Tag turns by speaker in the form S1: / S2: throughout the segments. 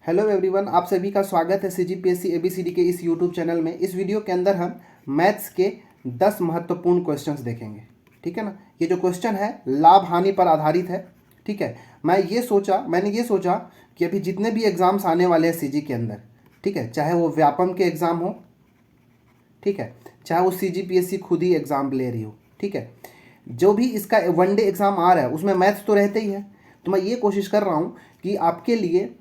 S1: Hello everyone, आप सभी का स्वागत है सीजीपीएससी एबीसीडी के इस यूट्यूब चैनल में। इस वीडियो के अंदर हम मैथ्स के 10 महत्वपूर्ण क्वेश्चंस देखेंगे। ठीक है ना। ये जो क्वेश्चन है लाभ हानि पर आधारित है। ठीक है। मैंने ये सोचा कि अभी जितने भी एग्ज़ाम्स आने वाले हैं सीजी के अंदर, ठीक है, चाहे वो व्यापम के एग्ज़ाम हो, ठीक है, चाहे वो सीजीपीएससी खुद ही एग्ज़ाम ले रही हो, ठीक है, जो भी इसका वनडे एग्ज़ाम आ रहा है उसमें मैथ्स तो रहते ही है। तो मैं ये कोशिश कर रहा हूँ कि आपके लिए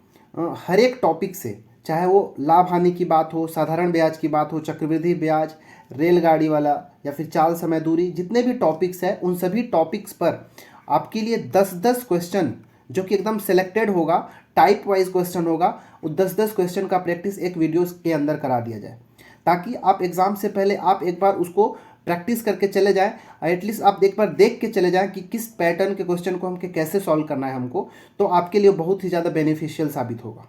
S1: हर एक टॉपिक से, चाहे वो लाभ हानि की बात हो, साधारण ब्याज की बात हो, चक्रवृद्धि ब्याज, रेलगाड़ी वाला, या फिर चाल समय दूरी, जितने भी टॉपिक्स हैं उन सभी टॉपिक्स पर आपके लिए 10-10 क्वेश्चन जो कि एकदम सेलेक्टेड होगा, टाइप वाइज क्वेश्चन होगा, वो 10-10 क्वेश्चन का प्रैक्टिस एक वीडियो के अंदर करा दिया जाए, ताकि आप एग्ज़ाम से पहले आप एक बार उसको प्रैक्टिस करके चले जाएं। एटलीस्ट आप एक बार देख के चले जाएं कि किस पैटर्न के क्वेश्चन को हमको कैसे सॉल्व करना है हमको, तो आपके लिए बहुत ही ज़्यादा बेनिफिशियल साबित होगा।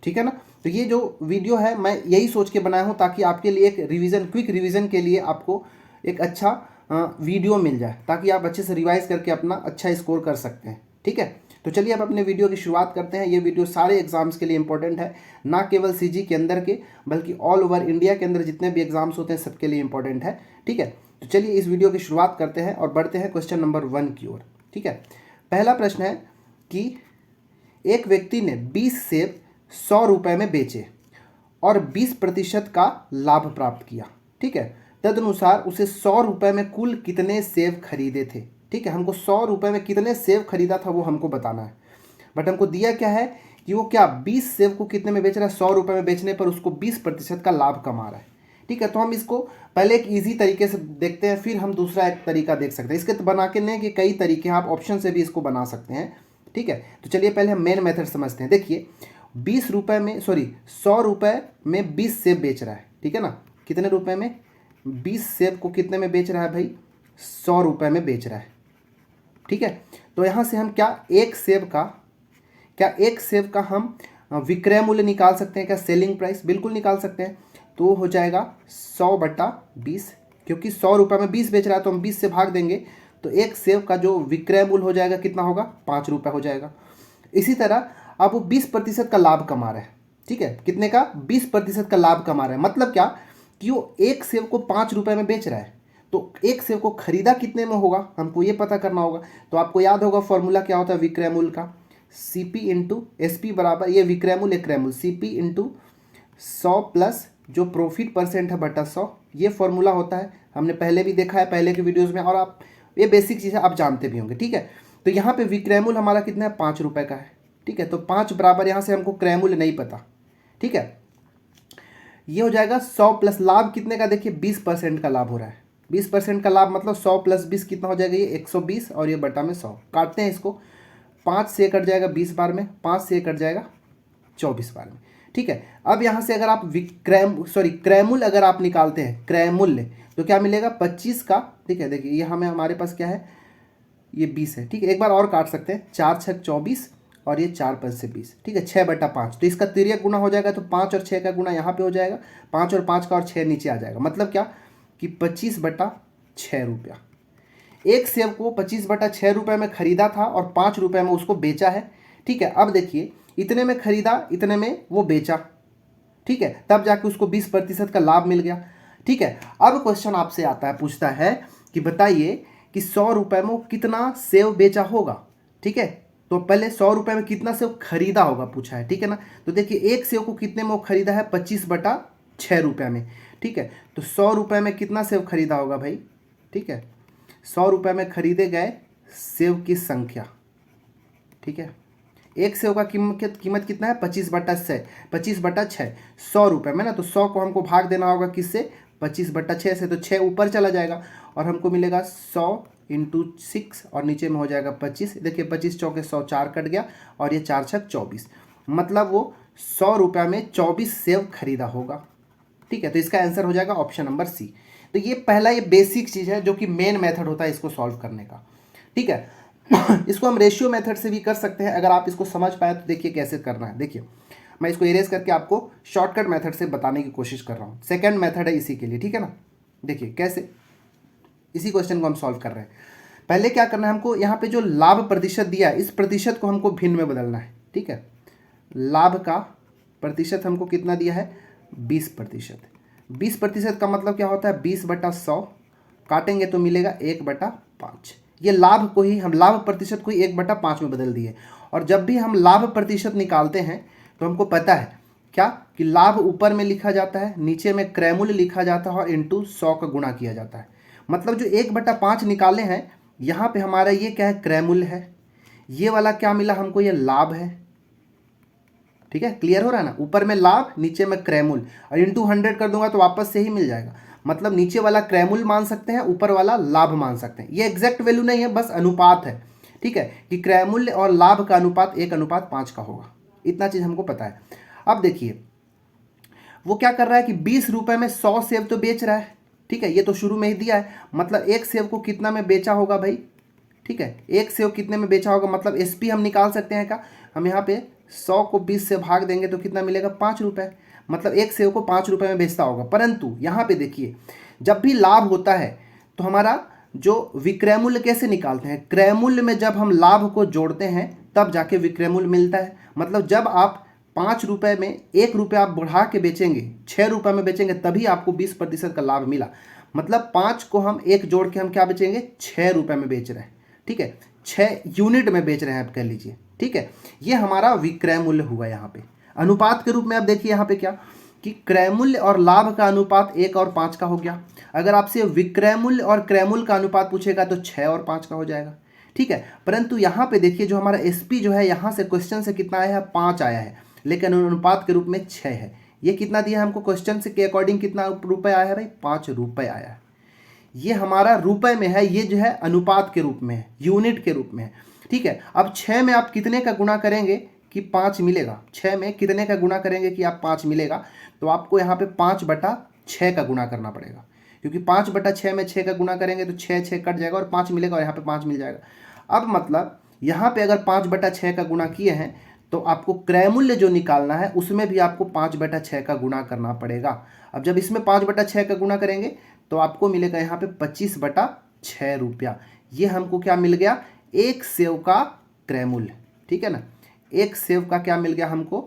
S1: ठीक है ना। तो ये जो वीडियो है मैं यही सोच के बनाया हूँ ताकि आपके लिए एक रिवीजन, क्विक रिवीजन के लिए आपको एक अच्छा वीडियो मिल जाए, ताकि आप अच्छे से रिवाइज करके अपना अच्छा स्कोर कर सकते हैं। ठीक है। तो चलिए अब अपने वीडियो की शुरुआत करते हैं। ये वीडियो सारे एग्जाम्स के लिए इंपॉर्टेंट है, ना केवल सीजी के अंदर के बल्कि ऑल ओवर इंडिया के अंदर जितने भी एग्जाम्स होते हैं सबके लिए इंपॉर्टेंट है। ठीक है। तो चलिए इस वीडियो की शुरुआत करते हैं और बढ़ते हैं क्वेश्चन नंबर 1 की ओर। ठीक है। पहला प्रश्न है कि एक व्यक्ति ने 20 सेब 100 रुपये में बेचे और 20% का लाभ प्राप्त किया। ठीक है। तदनुसार उसे 100 रुपये में कुल कितने सेब खरीदे थे। ठीक है। हमको 100 रुपये में कितने सेब खरीदा था वो हमको बताना है। बट हमको दिया क्या है कि वो क्या 20 सेब को कितने में बेच रहा है, 100 रुपये में बेचने पर उसको 20% का लाभ कमा रहा है। ठीक है। तो हम इसको पहले एक ईजी तरीके से देखते हैं, फिर हम दूसरा एक तरीका देख सकते हैं। इसके तो बना के नहीं कि कई तरीके हैं, आप ऑप्शन से भी इसको बना सकते हैं। ठीक है। तो चलिए पहले हम मेन मेथड समझते हैं। देखिए 100 रुपये में 20 सेब बेच रहा है। ठीक है ना। कितने रुपए में? 20 सेब को कितने में बेच रहा है भाई? 100 रुपये में बेच रहा है। ठीक है। तो यहाँ से हम एक सेब का हम विक्रय मूल्य निकाल सकते हैं क्या? सेलिंग प्राइस बिल्कुल निकाल सकते हैं। तो हो जाएगा 100/20, क्योंकि 100 रुपये में 20 बेच रहा है तो हम 20 से भाग देंगे, तो एक सेब का जो विक्रय मूल्य हो जाएगा कितना होगा? 5 रुपये हो जाएगा। इसी तरह अब वो 20% का लाभ कमा रहा है। ठीक है। कितने का? 20% का लाभ कमा रहा है। मतलब क्या कि वो एक सेब को 5 रुपये में बेच रहा है, तो एक सेब को खरीदा कितने में होगा हमको ये पता करना होगा। तो आपको याद होगा फॉर्मूला क्या होता है विक्रय मूल्य का? CP इंटू SP बराबर, ये विक्रय मूल्य क्रय मूल्य, CP इंटू 100 प्लस जो प्रॉफिट परसेंट है बटा 100, ये फॉर्मूला होता है। हमने पहले भी देखा है पहले के वीडियोज़ में, और आप ये बेसिक चीज़ें आप जानते भी होंगे। ठीक है। तो यहाँ पे विक्रय मूल्य हमारा कितना है? 5 रुपये का है। ठीक है। तो 5 बराबर, यहाँ से हमको क्रय मूल्य नहीं पता। ठीक है। ये हो जाएगा 100 प्लस लाभ कितने का? देखिए 20% का लाभ हो रहा है। 20% का लाभ मतलब 100 प्लस 20 कितना हो जाएगा? ये 120, और ये बटा में 100 काटते हैं इसको। 5 से कट जाएगा 20 बार में, 5 से कट जाएगा 24 बार में। ठीक है। अब यहाँ से अगर आप क्रय मूल्य अगर आप निकालते हैं क्रय मूल्य, तो क्या मिलेगा? 25 का। ठीक है। देखिए ये हमारे पास क्या है? ये 20 है। ठीक है। एक बार और काट सकते हैं, 4 6 24 और ये 4 5 से 20। ठीक है। 6/5, तो इसका तिर्यक गुना हो जाएगा, तो 5 और 6 का गुना यहाँ पे हो जाएगा, 5 और 5 का और 6 नीचे आ जाएगा। मतलब क्या कि 25/6 रुपया। एक सेब को 25/6 रुपये में खरीदा था और 5 रुपये में उसको बेचा है। ठीक है। अब देखिए इतने में खरीदा, इतने में वो बेचा। ठीक है। तब जाके उसको 20% का लाभ मिल गया। ठीक है। अब क्वेश्चन आपसे आता है, पूछता है कि बताइए कि 100 रुपये में वो कितना सेब बेचा होगा। ठीक है। तो पहले 100 रुपये में कितना सेब खरीदा होगा पूछा है। ठीक है ना। तो देखिए एक सेब को कितने में वो खरीदा है? 25/6 रुपये में। ठीक है। तो 100 रुपये में कितना सेब खरीदा होगा भाई? ठीक है। 100 रुपये में खरीदे गए सेब की संख्या। ठीक है। एक सेब का कीमत कितना है? 25/6, 25/6 100 रुपये में ना। तो 100 को हमको भाग देना होगा किससे? 25/6 से। तो 6 ऊपर चला जाएगा और हमको मिलेगा 100 इंटू 6, और नीचे में हो जाएगा 25। देखिए 25 चौके 100, 4 कट गया, और ये 4 6 24, मतलब वो 100 रुपये में 24 सेब खरीदा होगा। ठीक है। तो इसका आंसर हो जाएगा ऑप्शन नंबर सी। तो ये पहला, ये बेसिक चीज़ है जो कि मेन मेथड होता है इसको सॉल्व करने का। ठीक है। इसको हम रेशियो मेथड से भी कर सकते हैं, अगर आप इसको समझ पाए तो देखिए कैसे करना है। देखिए मैं इसको इरेज करके आपको शॉर्टकट मेथड से बताने की कोशिश कर रहा हूँ। सेकंड मेथड है इसी के लिए। ठीक है ना। देखिए कैसे इसी क्वेश्चन को हम सॉल्व कर रहे हैं। पहले क्या करना है हमको, यहाँ पे जो लाभ प्रतिशत दिया है इस प्रतिशत को हमको भिन्न में बदलना है। ठीक है। लाभ का प्रतिशत हमको कितना दिया है 20%। 20% का मतलब क्या होता है 20/100, काटेंगे तो मिलेगा 1/5। ये लाभ को ही हम लाभ प्रतिशत को ही 1/5 में बदल दिए। और जब भी हम लाभ प्रतिशत निकालते हैं तो हमको पता है क्या कि लाभ ऊपर में लिखा जाता है, नीचे में क्रय मूल्य लिखा जाता है और इंटू 100 का गुणा किया जाता है। मतलब जो 1/5 निकाले हैं यहाँ पे हमारा ये क्या है क्रय मूल्य है, ये वाला क्या मिला हमको ये लाभ है। ठीक है, क्लियर हो रहा है ना, ऊपर में लाभ नीचे में क्रय मूल्य और इंटू 100 कर दूंगा तो वापस से ही मिल जाएगा। मतलब नीचे वाला क्रय मूल्य मान सकते हैं, ऊपर वाला लाभ मान सकते हैं। ये एग्जैक्ट वैल्यू नहीं है, बस अनुपात है। ठीक है, कि क्रय मूल्य और लाभ का अनुपात 1:5 का होगा, इतना चीज हमको पता है। अब देखिए वो क्या कर रहा है कि 20 रुपए में 100 सेब तो बेच रहा है। ठीक है, ये तो शुरू में ही दिया है, मतलब एक सेब को कितना में बेचा होगा भाई। ठीक है, एक सेब कितने में बेचा होगा, मतलब एसपी हम निकाल सकते हैं क्या, हम यहाँ पे 100 को 20 से भाग देंगे तो कितना मिलेगा 5 रुपये, मतलब एक सेब को 5 रुपये में बेचता होगा। परंतु यहाँ पे देखिए जब भी लाभ होता है तो हमारा जो विक्रय मूल्य कैसे निकालते हैं, क्रय मूल्य में जब हम लाभ को जोड़ते हैं तब जाके विक्रय मूल्य मिलता है। मतलब जब आप 5 रुपये में 1 रुपये आप बढ़ा के बेचेंगे, 6 रुपये में बेचेंगे, तभी आपको 20% का लाभ मिला। मतलब 5 को हम 1 जोड़ के हम क्या बेचेंगे 6 रुपये में बेच रहे हैं। ठीक है, 6 यूनिट में बेच रहे हैं आप कह लीजिए। ठीक है, ये हमारा विक्रय मूल्य हुआ यहाँ पे अनुपात के रूप में। आप देखिए यहाँ पे क्या कि क्रय मूल्य और लाभ का अनुपात 1 और 5 का हो गया। अगर आपसे विक्रय मूल्य और क्रय मूल्य का अनुपात पूछेगा तो 6 और 5 का हो जाएगा। ठीक है, परंतु यहाँ पे देखिए जो हमारा एसपी जो है यहाँ से क्वेश्चन से कितना आया है 5 आया है, लेकिन अनुपात के रूप में 6 है। ये कितना दिया है हमको क्वेश्चन से के अकॉर्डिंग कितना रुपए आया है भाई 5 रुपए आया है। ये हमारा रुपए में है, ये जो है अनुपात के रूप में है, यूनिट के रूप में है। ठीक है, अब 6 में आप कितने का गुणा करेंगे कि 5 मिलेगा, 6 में कितने का गुणा करेंगे कि आप 5 मिलेगा, तो आपको यहाँ पे 5/6 का गुणा करना पड़ेगा, क्योंकि 5/6 में 6 का गुणा करेंगे तो 6 6 कट जाएगा और 5 मिलेगा और यहाँ पे 5 मिल जाएगा। अब मतलब यहाँ पे अगर 5/6 का गुणा किए हैं तो आपको क्रय मूल्य जो निकालना है उसमें भी आपको 5/6 का गुणा करना पड़ेगा। अब जब इसमें 5/6 का गुणा करेंगे तो आपको मिलेगा यहाँ पे 25/6 रुपया। ये हमको क्या मिल गया, एक सेव का क्रय मूल्य। ठीक है ना, एक सेव का क्या मिल गया हमको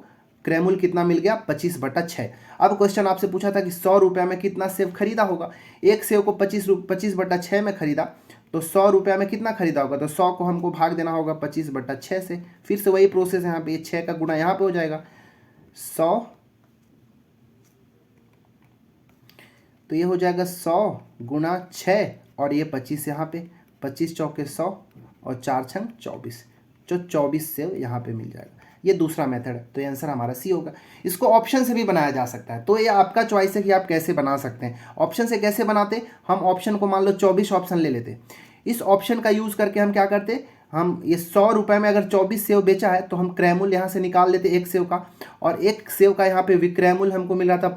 S1: क्रय मूल्य कितना मिल गया 25/6। अब क्वेश्चन आपसे पूछा था कि 100 रुपये में कितना सेव खरीदा होगा, एक सेव को 25/6 में खरीदा तो 100 रुपये में कितना खरीदा होगा, तो 100 को हमको भाग देना होगा 25/6 से। फिर से वही प्रोसेस है, यहाँ पे 6 का गुणा यहाँ पे हो जाएगा 100, तो ये हो जाएगा 100 गुणा 6 और ये 25 यहाँ पे, 25 चौके 100 और 4 छंग 24, जो 24 सेव यहाँ पे मिल जाएगा। ये दूसरा मेथड है, तो ये आंसर हमारा सी होगा। इसको ऑप्शन से भी बनाया जा सकता है, तो ये आपका चॉइस है कि आप कैसे बना सकते हैं। ऑप्शन से कैसे बनाते, हम ऑप्शन को मान लो 24 ऑप्शन ले लेते, इस ऑप्शन का यूज़ करके हम क्या करते, हम ये 100 रुपये में अगर 24 सेव बेचा है तो हम क्रय मूल्य यहाँ से निकाल लेते एक सेव का, और एक सेव का यहाँ पे विक्रय मूल्य हमको मिल रहा था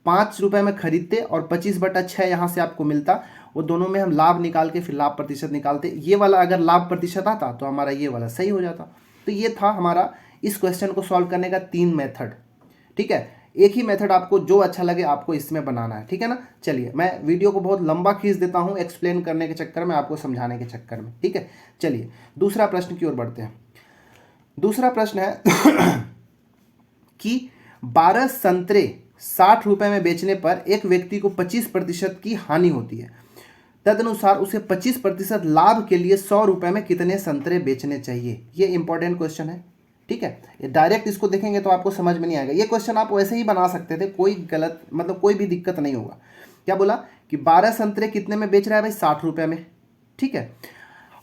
S1: 5 रुपये में खरीदते और 25/6 यहाँ से आपको मिलता, वो दोनों में हम लाभ निकाल के फिर लाभ प्रतिशत निकालते। ये वाला अगर लाभ प्रतिशत आता तो हमारा ये वाला सही हो जाता। तो ये था हमारा इस क्वेश्चन को सॉल्व करने का 3 मेथड। ठीक है, एक ही मेथड आपको जो अच्छा लगे आपको इसमें बनाना है। ठीक है ना, चलिए मैं वीडियो को बहुत लंबा खींच देता हूँ एक्सप्लेन करने के चक्कर में, आपको समझाने के चक्कर में। ठीक है, चलिए दूसरा प्रश्न की ओर बढ़ते हैं। दूसरा प्रश्न है कि 12 संतरे 60 रुपये में बेचने पर एक व्यक्ति को 25% की हानि होती है, तदनुसार उसे 25% लाभ के लिए 100 रुपये में कितने संतरे बेचने चाहिए। ये इंपॉर्टेंट क्वेश्चन है। ठीक है, ये डायरेक्ट इसको देखेंगे तो आपको समझ में नहीं आएगा। ये क्वेश्चन आप वैसे ही बना सकते थे, कोई गलत मतलब कोई भी दिक्कत नहीं होगा। क्या बोला कि 12 संतरे कितने में बेच रहा है भाई 60 रुपये में। ठीक है,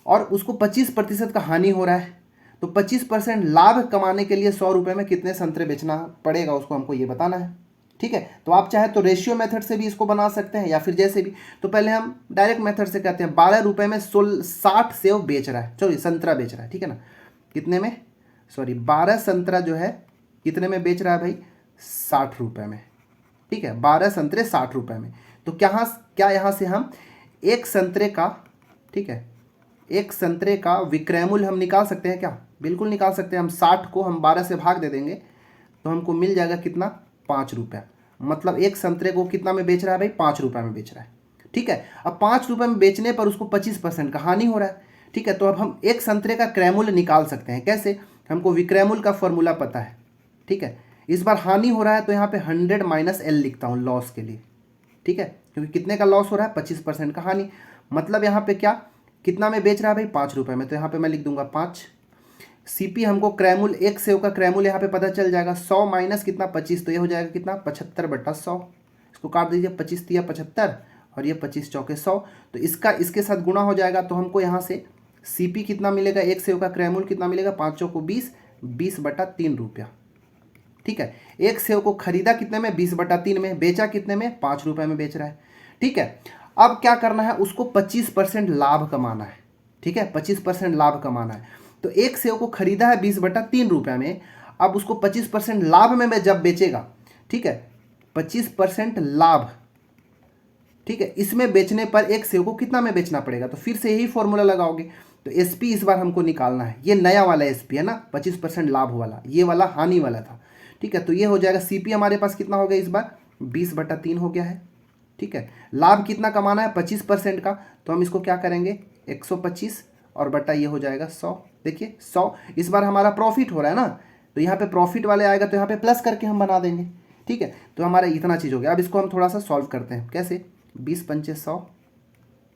S1: और उसको 25% का हानि हो रहा है, तो 25% लाभ कमाने के लिए 100 रुपये में कितने संतरे बेचना पड़ेगा उसको हमको ये बताना है। ठीक है, तो आप चाहे तो रेशियो मेथड से भी इसको बना सकते हैं या फिर जैसे भी। तो पहले हम डायरेक्ट मेथड से कहते हैं 12 रुपये में 60 सेव बेच रहा है, सॉरी संतरा बेच रहा है। ठीक है ना, कितने में, सॉरी 12 संतरा जो है कितने में बेच रहा है भाई 60 रुपये में। ठीक है, 12 संतरे 60 रुपये में, तो क्या यहाँ से हम एक संतरे का, ठीक है, एक संतरे का विक्रय मूल्य हम निकाल सकते हैं क्या, बिल्कुल निकाल सकते हैं। हम 60 को हम 12 से भाग दे देंगे तो हमको मिल जाएगा कितना 5 रुपये। मतलब एक संतरे को कितना में बेच रहा है भाई 5 रुपये में बेच रहा है। ठीक है, अब 5 रुपये में बेचने पर उसको 25% का हानि हो रहा है। ठीक है, तो अब हम एक संतरे का क्रय मूल्य निकाल सकते हैं। कैसे, हमको विक्रय मूल्य का फॉर्मूला पता है। ठीक है, इस बार हानि हो रहा है तो यहाँ पे 100 माइनस एल लिखता हूँ लॉस के लिए, ठीक है, क्योंकि कितने का लॉस हो रहा है, 25% का हानि। मतलब यहाँ पे क्या, कितना में बेच रहा है भाई, 5 रुपये में, तो यहाँ पे मैं लिख दूंगा 5। सीपी हमको क्रैमुल, एक सेव का क्रैमुल यहाँ पे पता चल जाएगा, 100 माइनस कितना 25, तो ये हो जाएगा कितना 75/100। इसको काट दीजिए, 25 तिया 75 और ये 25 चौके 100, तो इसका इसके साथ गुणा हो जाएगा। तो हमको यहाँ से सीपी कितना मिलेगा, एक सेव का क्रैमुल कितना मिलेगा, 5 चौको 20, 20/3 रुपया, ठीक है। एक सेव को खरीदा कितने में, 20/3 में, बेचा कितने में, 5 रुपये में बेच रहा है, ठीक है। अब क्या करना है, उसको 25% लाभ कमाना है, ठीक है, 25% लाभ कमाना है। तो एक सेव को खरीदा है 20/3 रुपये में, अब उसको 25% लाभ में मैं जब बेचेगा, ठीक है, 25% लाभ, ठीक है, इसमें बेचने पर एक सेव को कितना में बेचना पड़ेगा, तो फिर से यही फॉर्मूला लगाओगे। तो एसपी इस बार हमको निकालना है, ये नया वाला एसपी है ना, 25% लाभ वाला, ये वाला हानि वाला था, ठीक है। तो ये हो जाएगा, सीपी हमारे पास कितना हो गया इस बार, 20/3 हो गया है, ठीक है। लाभ कितना कमाना है, 25% का, तो हम इसको क्या करेंगे, 125 और बटा ये हो जाएगा 100। देखिए 100 इस बार हमारा प्रॉफिट हो रहा है ना, तो यहाँ पे प्रॉफिट वाले आएगा तो यहाँ पे प्लस करके हम बना देंगे, ठीक है। तो हमारा इतना चीज़ हो गया। अब इसको हम थोड़ा सा सॉल्व करते हैं, कैसे, 20 पंचे 100,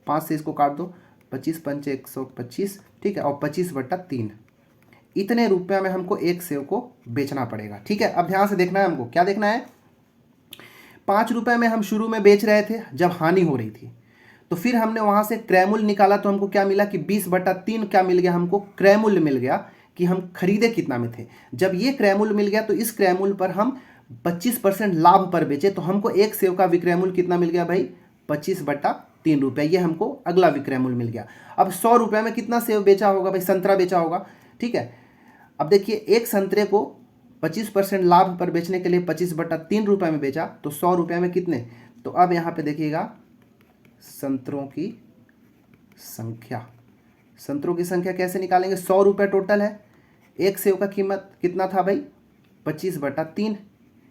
S1: 5 से इसको काट दो, 25 पंचे 125, ठीक है, और 25/3, इतने रुपये में हमको एक सेव को बेचना पड़ेगा, ठीक है। अब ध्यान से देखना है, हमको क्या देखना है, 5 रुपये में हम शुरू में बेच रहे थे जब हानि हो रही थी, तो फिर हमने वहाँ से क्रैमुल निकाला तो हमको क्या मिला कि 20/3 क्या मिल गया, हमको क्रैमुल मिल गया कि हम खरीदे कितना में थे। जब ये क्रैमुल मिल गया तो इस क्रैमुल पर हम 25% लाभ पर बेचे, तो हमको एक सेव का विक्रयमूल्य कितना मिल गया भाई, 25/3 रुपये, ये हमको अगला विक्रयमूल्य मिल गया। अब 100 रुपये में कितना सेव बेचा होगा भाई, संतरा बेचा होगा, ठीक है। अब देखिए एक संतरे को 25% लाभ पर बेचने के लिए 25/3 रुपये में बेचा, तो 100 रुपये में कितने, तो अब यहाँ पे देखिएगा संतरों की संख्या, संतरों की संख्या कैसे निकालेंगे, 100 रुपये टोटल है, एक सेव का कीमत कितना था भाई, 25/3,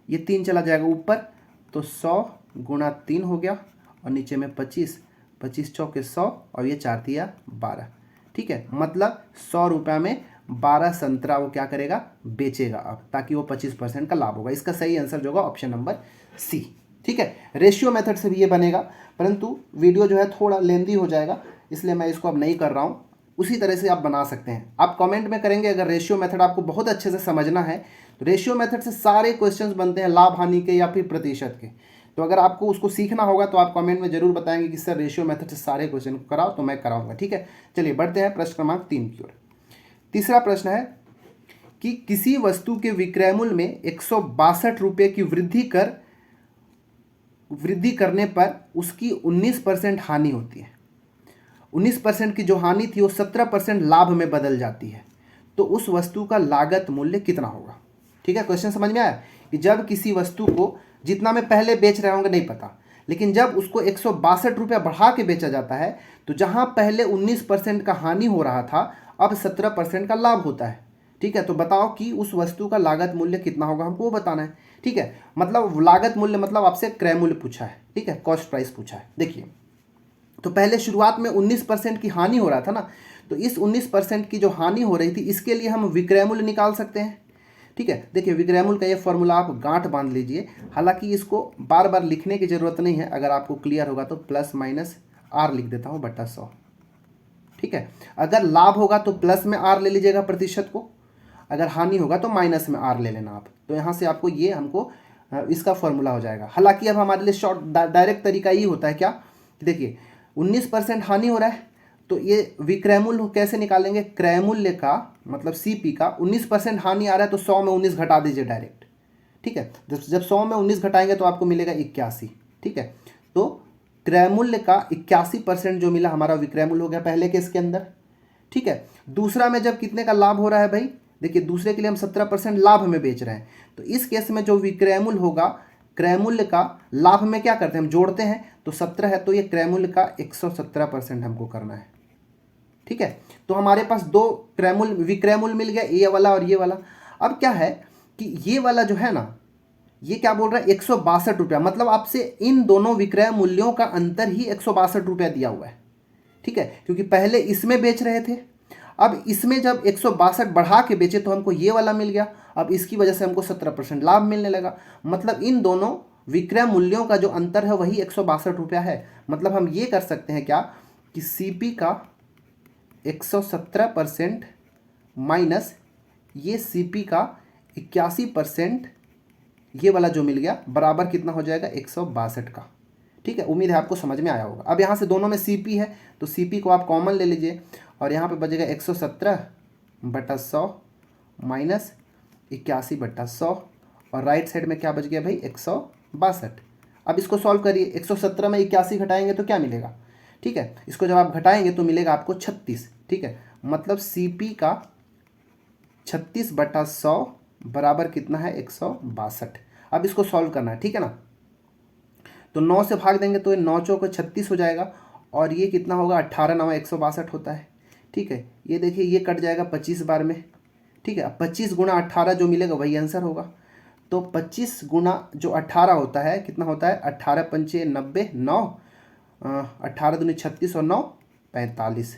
S1: ये 3 चला जाएगा ऊपर, तो 100 गुणा 3 हो गया, और नीचे में 25, 25 चौके 100 और ये 4 तिया 12, ठीक है। मतलब 100 रुपये में 12 संतरा वो क्या करेगा, बेचेगा अब, ताकि वो 25% का लाभ होगा। इसका सही आंसर जो होगा ऑप्शन नंबर सी, ठीक है। रेशियो मेथड से भी ये बनेगा, परंतु वीडियो जो है थोड़ा लेंदी हो जाएगा, इसलिए मैं इसको अब नहीं कर रहा हूँ। उसी तरह से आप बना सकते हैं, आप कमेंट में करेंगे अगर रेशियो मेथड आपको बहुत अच्छे से समझना है, तो रेशियो मेथड से सारे क्वेश्चंस बनते हैं लाभ हानि के या फिर प्रतिशत के। तो अगर आपको उसको सीखना होगा तो आप कमेंट में जरूर बताएंगे कि सर रेशियो मेथड से सारे क्वेश्चन कराओ, तो मैं कराऊंगा, ठीक है। चलिए बढ़ते हैं प्रश्न क्रमांक 3 की ओर। तीसरा प्रश्न है कि किसी वस्तु के विक्रय मूल्य में 162 रुपये की वृद्धि करने पर उसकी 19% हानि होती है। 19% की जो हानि थी वो 17% लाभ में बदल जाती है, तो उस वस्तु का लागत मूल्य कितना होगा, ठीक है। क्वेश्चन समझ में आया कि जब किसी वस्तु को जितना में पहले बेच रहे होंगे नहीं पता, लेकिन जब उसको 162 रुपया बढ़ा के बेचा जाता है, तो जहां पहले 19% का हानि हो रहा था अब 17% का लाभ होता है, ठीक है। तो बताओ कि उस वस्तु का लागत मूल्य कितना होगा, हमको वो बताना है, ठीक है। मतलब लागत मूल्य मतलब आपसे क्रय मूल्य पूछा है, ठीक है, कॉस्ट प्राइस पूछा है। देखिए तो पहले शुरुआत में 19% की हानि हो रहा था ना, तो इस 19% की जो हानि हो रही थी इसके लिए हम विक्रय मूल्य निकाल सकते हैं, ठीक है। देखिए विक्रय मूल्य का ये फॉर्मूला आप गांठ बांध लीजिए, हालांकि इसको बार बार लिखने की ज़रूरत नहीं है, अगर आपको क्लियर होगा तो प्लस माइनस आर लिख देता हूँ बटा 100, ठीक है। अगर लाभ होगा तो प्लस में आर ले लीजिएगा प्रतिशत को, अगर हानि होगा तो माइनस में आर ले लेना आप। तो यहाँ से आपको ये हमको इसका फॉर्मूला हो जाएगा। हालांकि अब हमारे लिए शॉर्ट डायरेक्ट तरीका ये होता है क्या, देखिए 19% हानि हो रहा है, तो ये विक्रय मूल्य कैसे निकालेंगे, क्रय मूल्य का मतलब सीपी का 19% हानि आ रहा है तो 100 में 19 घटा दीजिए डायरेक्ट, ठीक है। जब 100 में 19 घटाएंगे तो आपको मिलेगा 81, ठीक है। तो क्रय मूल्य का 81% जो मिला हमारा विक्रय मूल्य हो गया पहले केस के अंदर, ठीक है। दूसरा में जब कितने का लाभ हो रहा है भाई, देखिए दूसरे के लिए हम 17% लाभ में बेच रहे हैं, तो इस केस में जो विक्रय मूल्य होगा क्रय मूल्य का लाभ में क्या करते हैं हम जोड़ते हैं, तो 17 है तो ये क्रय मूल्य का 117% हमको करना है, ठीक है। तो हमारे पास दो विक्रय मूल्य मिल गया, ये वाला और ये वाला। अब क्या है कि ये वाला जो है ना, ये क्या बोल रहा है 162 रुपया, मतलब आपसे इन दोनों विक्रय मूल्यों का अंतर ही 162 रुपया दिया हुआ है, ठीक है। क्योंकि पहले इसमें बेच रहे थे, अब इसमें जब 162 बढ़ा के बेचे तो हमको ये वाला मिल गया, अब इसकी वजह से हमको 17% लाभ मिलने लगा। मतलब इन दोनों विक्रय मूल्यों का जो अंतर है वही 162 रुपया है। मतलब हम ये कर सकते हैं क्या कि सीपी का 117% माइनस ये सीपी का 81%, ये वाला जो मिल गया बराबर कितना हो जाएगा 162 का। ठीक है, उम्मीद है आपको समझ में आया होगा। अब यहाँ से दोनों में सीपी है तो सीपी को आप कॉमन ले लीजिए और यहाँ पे बचेगा 117/100 माइनस 81/100 और राइट साइड में क्या बच गया भाई 162। अब इसको सॉल्व करिए, 117 में 81 घटाएंगे तो क्या मिलेगा। ठीक है, इसको जब आप घटाएंगे तो मिलेगा आपको 36। ठीक है, मतलब सीपी का 36/100 बराबर कितना है 162। अब इसको सॉल्व करना है, ठीक है ना। तो 9 से भाग देंगे तो 9 चौक 36 हो जाएगा और ये कितना होगा 18 9 162 होता है। ठीक है, ये देखिए ये कट जाएगा 25 बार में। ठीक है, अब 25 गुणा 18 जो मिलेगा वही आंसर होगा। तो 25 गुणा जो 18 होता है कितना होता है 18 पंचे 90, 9 18 दूनी 36 और 9 45,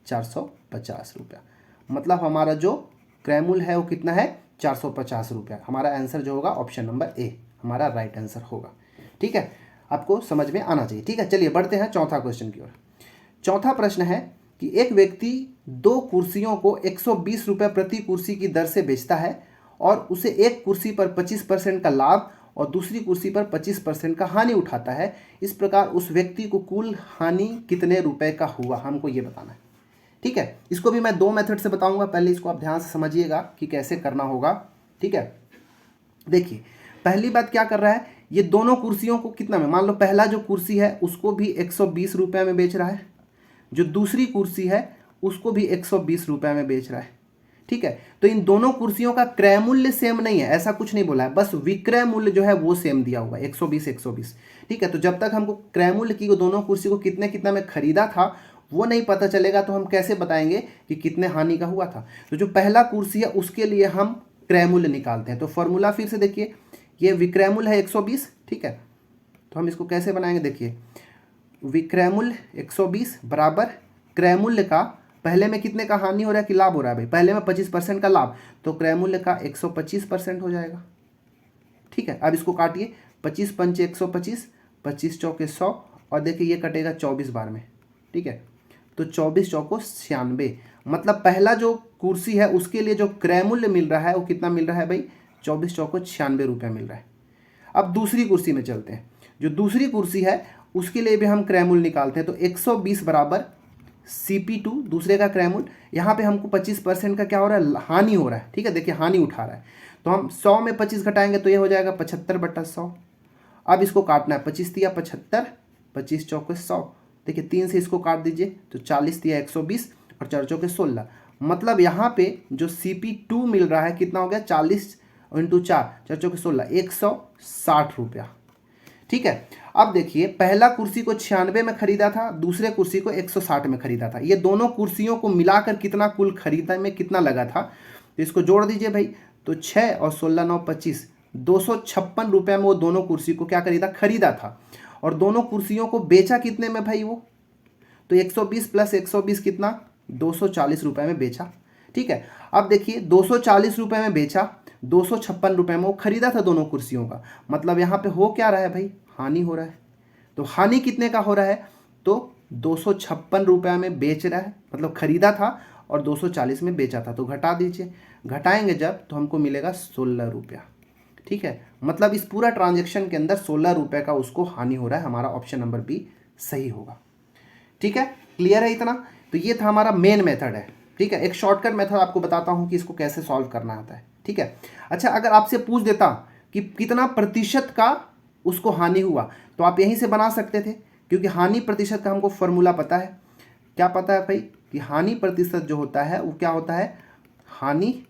S1: 450 रुपया। मतलब हमारा जो क्रयमूल है वो कितना है 450 रुपया। हमारा आंसर जो होगा ऑप्शन नंबर ए हमारा राइट आंसर होगा। ठीक है, आपको समझ में आना चाहिए। ठीक है, चलिए बढ़ते हैं चौथा क्वेश्चन की ओर। चौथा प्रश्न है कि एक व्यक्ति 2 कुर्सियों को 120 रुपये प्रति कुर्सी की दर से बेचता है और उसे एक कुर्सी पर 25% का लाभ और दूसरी कुर्सी पर 25% का हानि उठाता है। इस प्रकार उस व्यक्ति को कुल हानि कितने रुपए का हुआ, हमको ये बताना है। ठीक है, इसको भी मैं 2 मेथड से बताऊंगा, पहले इसको आप ध्यान से समझिएगा कि कैसे करना होगा। ठीक है, देखिए पहली बात क्या कर रहा है, ये दोनों कुर्सियों को कितना में, मान लो पहला जो कुर्सी है उसको भी 120 रुपये में बेच रहा है, जो दूसरी कुर्सी है उसको भी 120 रुपये में बेच रहा है। ठीक है, तो इन दोनों कुर्सियों का क्रय मूल्य सेम नहीं है, ऐसा कुछ नहीं बोला है, बस विक्रय मूल्य जो है वो सेम दिया हुआ है 120। ठीक है, तो जब तक हमको क्रय मूल्य की दोनों कुर्सी को कितने कितना में खरीदा था वो नहीं पता चलेगा तो हम कैसे बताएंगे कि कितने हानि का हुआ था। तो जो पहला कुर्सी है उसके लिए हम क्रय मूल्य निकालते हैं। तो फॉर्मूला फिर से देखिए, ये विक्रय मूल्य है 120। ठीक है, तो हम इसको कैसे बनाएंगे, देखिए विक्रय मूल्य 120 बराबर क्रय मूल्य का पहले में कितने का हानि हो रहा है कि लाभ हो रहा है भाई, पहले में 25% का लाभ, तो क्रय मूल्य का 125% हो जाएगा। ठीक है, अब इसको काटिए, 25 पंचे 125, 25 चौके 100 और देखिए ये कटेगा 24 बार में। ठीक है, तो 24 चौको 96, मतलब पहला जो कुर्सी है उसके लिए जो क्रय मूल्य मिल रहा है वो कितना मिल रहा है भाई 24 चौको 96 रुपये मिल रहा है। अब दूसरी कुर्सी में चलते हैं, जो दूसरी कुर्सी है उसके लिए भी हम क्रय मूल्य निकालते हैं। तो 120 बराबर CP2 दूसरे का क्रय मूल्य, यहाँ पे हमको 25% का क्या हो रहा है हानि हो रहा है। ठीक है, देखिए हानि उठा रहा है, तो हम 100 में 25 घटाएंगे तो ये हो जाएगा 75/100। अब इसको काटना है, 25 दिया 75, 25 चौके 100, देखिए 3 से इसको काट दीजिए तो 40 दिया 120 और 4 चौके 16, मतलब यहाँ पे जो CP2 मिल रहा है कितना हो गया 40 × 4 चौके 16 160 रुपया। ठीक है, अब देखिए पहला कुर्सी को 96 में खरीदा था, दूसरे कुर्सी को 160 में खरीदा था, ये दोनों कुर्सियों को मिलाकर कितना कुल खरीदने में कितना लगा था, तो इसको जोड़ दीजिए भाई। तो 6 और 16 9 25, 256 रुपये में वो दोनों कुर्सी को क्या खरीदा था और दोनों कुर्सियों को बेचा कितने में भाई वो, तो 120 + 120 कितना 240 रुपये में बेचा। ठीक है, अब देखिए 240 रुपये में बेचा, 256 रुपये में वो खरीदा था दोनों कुर्सियों का, मतलब यहाँ पे हो क्या रहा है भाई हानि हो रहा है। तो हानि कितने का हो रहा है, तो 256 रुपये में बेच रहा है, मतलब खरीदा था और 240 में बेचा था, तो घटा दीजिए, घटाएंगे जब तो हमको मिलेगा 16 रुपया। ठीक है, मतलब इस पूरा ट्रांजेक्शन के अंदर 16 रुपये का उसको हानि हो रहा है, हमारा ऑप्शन नंबर बी सही होगा। ठीक है, क्लियर है इतना। तो ये था हमारा मेन मेथड है। ठीक है, एक शॉर्टकट मेथड आपको बताता हूँ कि इसको कैसे सॉल्व करना आता है। ठीक है, अच्छा अगर आपसे पूछ देता कि कितना प्रतिशत का उसको हानि हुआ तो आप यहीं से बना सकते थे, क्योंकि हानि प्रतिशत का हमको फॉर्मूला पता है। क्या पता है भाई कि हानि प्रतिशत जो होता है वो क्या होता है, हानि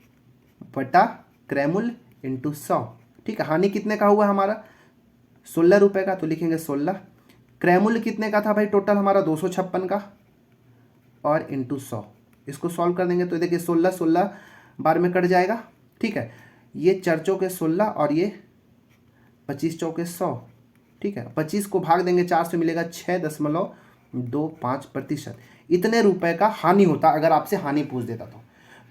S1: बटा क्रय मूल्य × 100। ठीक है, हानि कितने का हुआ हमारा 16 रुपये का, तो लिखेंगे 16। क्रय मूल्य कितने का था भाई टोटल हमारा 256 का और × 100, इसको सॉल्व कर देंगे तो देखिए 16 बार में कट जाएगा। ठीक है, ये 4 चौके 16 और ये 25 चौके 100। ठीक है, 25 को भाग देंगे 4 से मिलेगा 6.25%। इतने रुपए का हानि होता अगर आपसे हानि पूछ देता तो।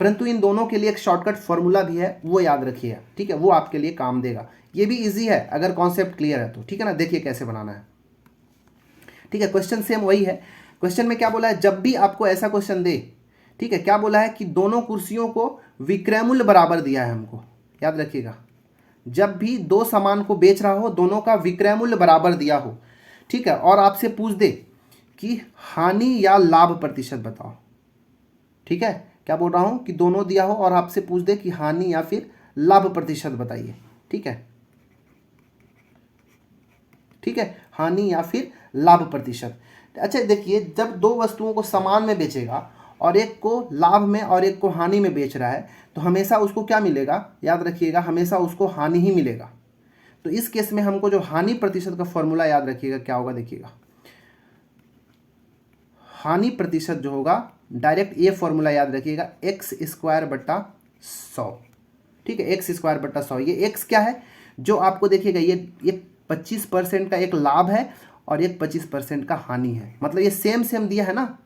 S1: परंतु इन दोनों के लिए एक शॉर्टकट फॉर्मूला भी है, वो याद रखिएगा, ठीक है, वो आपके लिए काम देगा। ये भी इजी है अगर कॉन्सेप्ट क्लियर है तो, ठीक है ना। देखिए कैसे बनाना है, ठीक है। क्वेश्चन सेम वही है। क्वेश्चन में क्या बोला है, जब भी आपको ऐसा क्वेश्चन दे, ठीक है, क्या बोला है कि दोनों कुर्सियों को विक्रय मूल्य बराबर दिया है हमको, याद रखिएगा। जब भी दो सामान को बेच रहा हो, दोनों का विक्रय मूल्य बराबर दिया हो, ठीक है, और आपसे पूछ दे कि हानि या लाभ प्रतिशत बताओ, ठीक है। क्या बोल रहा हूं कि दोनों दिया हो और आपसे पूछ दे कि हानि या फिर लाभ प्रतिशत बताइए, ठीक है, ठीक है, हानि या फिर लाभ प्रतिशत। अच्छा देखिए, जब दो वस्तुओं को समान में बेचेगा और एक को लाभ में और एक को हानि में बेच रहा है, तो हमेशा उसको क्या मिलेगा, याद रखिएगा, हमेशा उसको हानि ही मिलेगा। तो इस केस में हमको जो हानि प्रतिशत का फॉर्मूला याद रखिएगा क्या होगा, देखिएगा, हानि प्रतिशत जो होगा डायरेक्ट ये फॉर्मूला याद रखिएगा, एक्स स्क्वायर बट्टा 100, ठीक है, एक्स स्क्वायर बट्टा 100। ये एक्स क्या है, जो आपको देखिएगा ये 25% का एक लाभ है और एक 25% का हानि है, मतलब ये सेम सेम दिया है ना,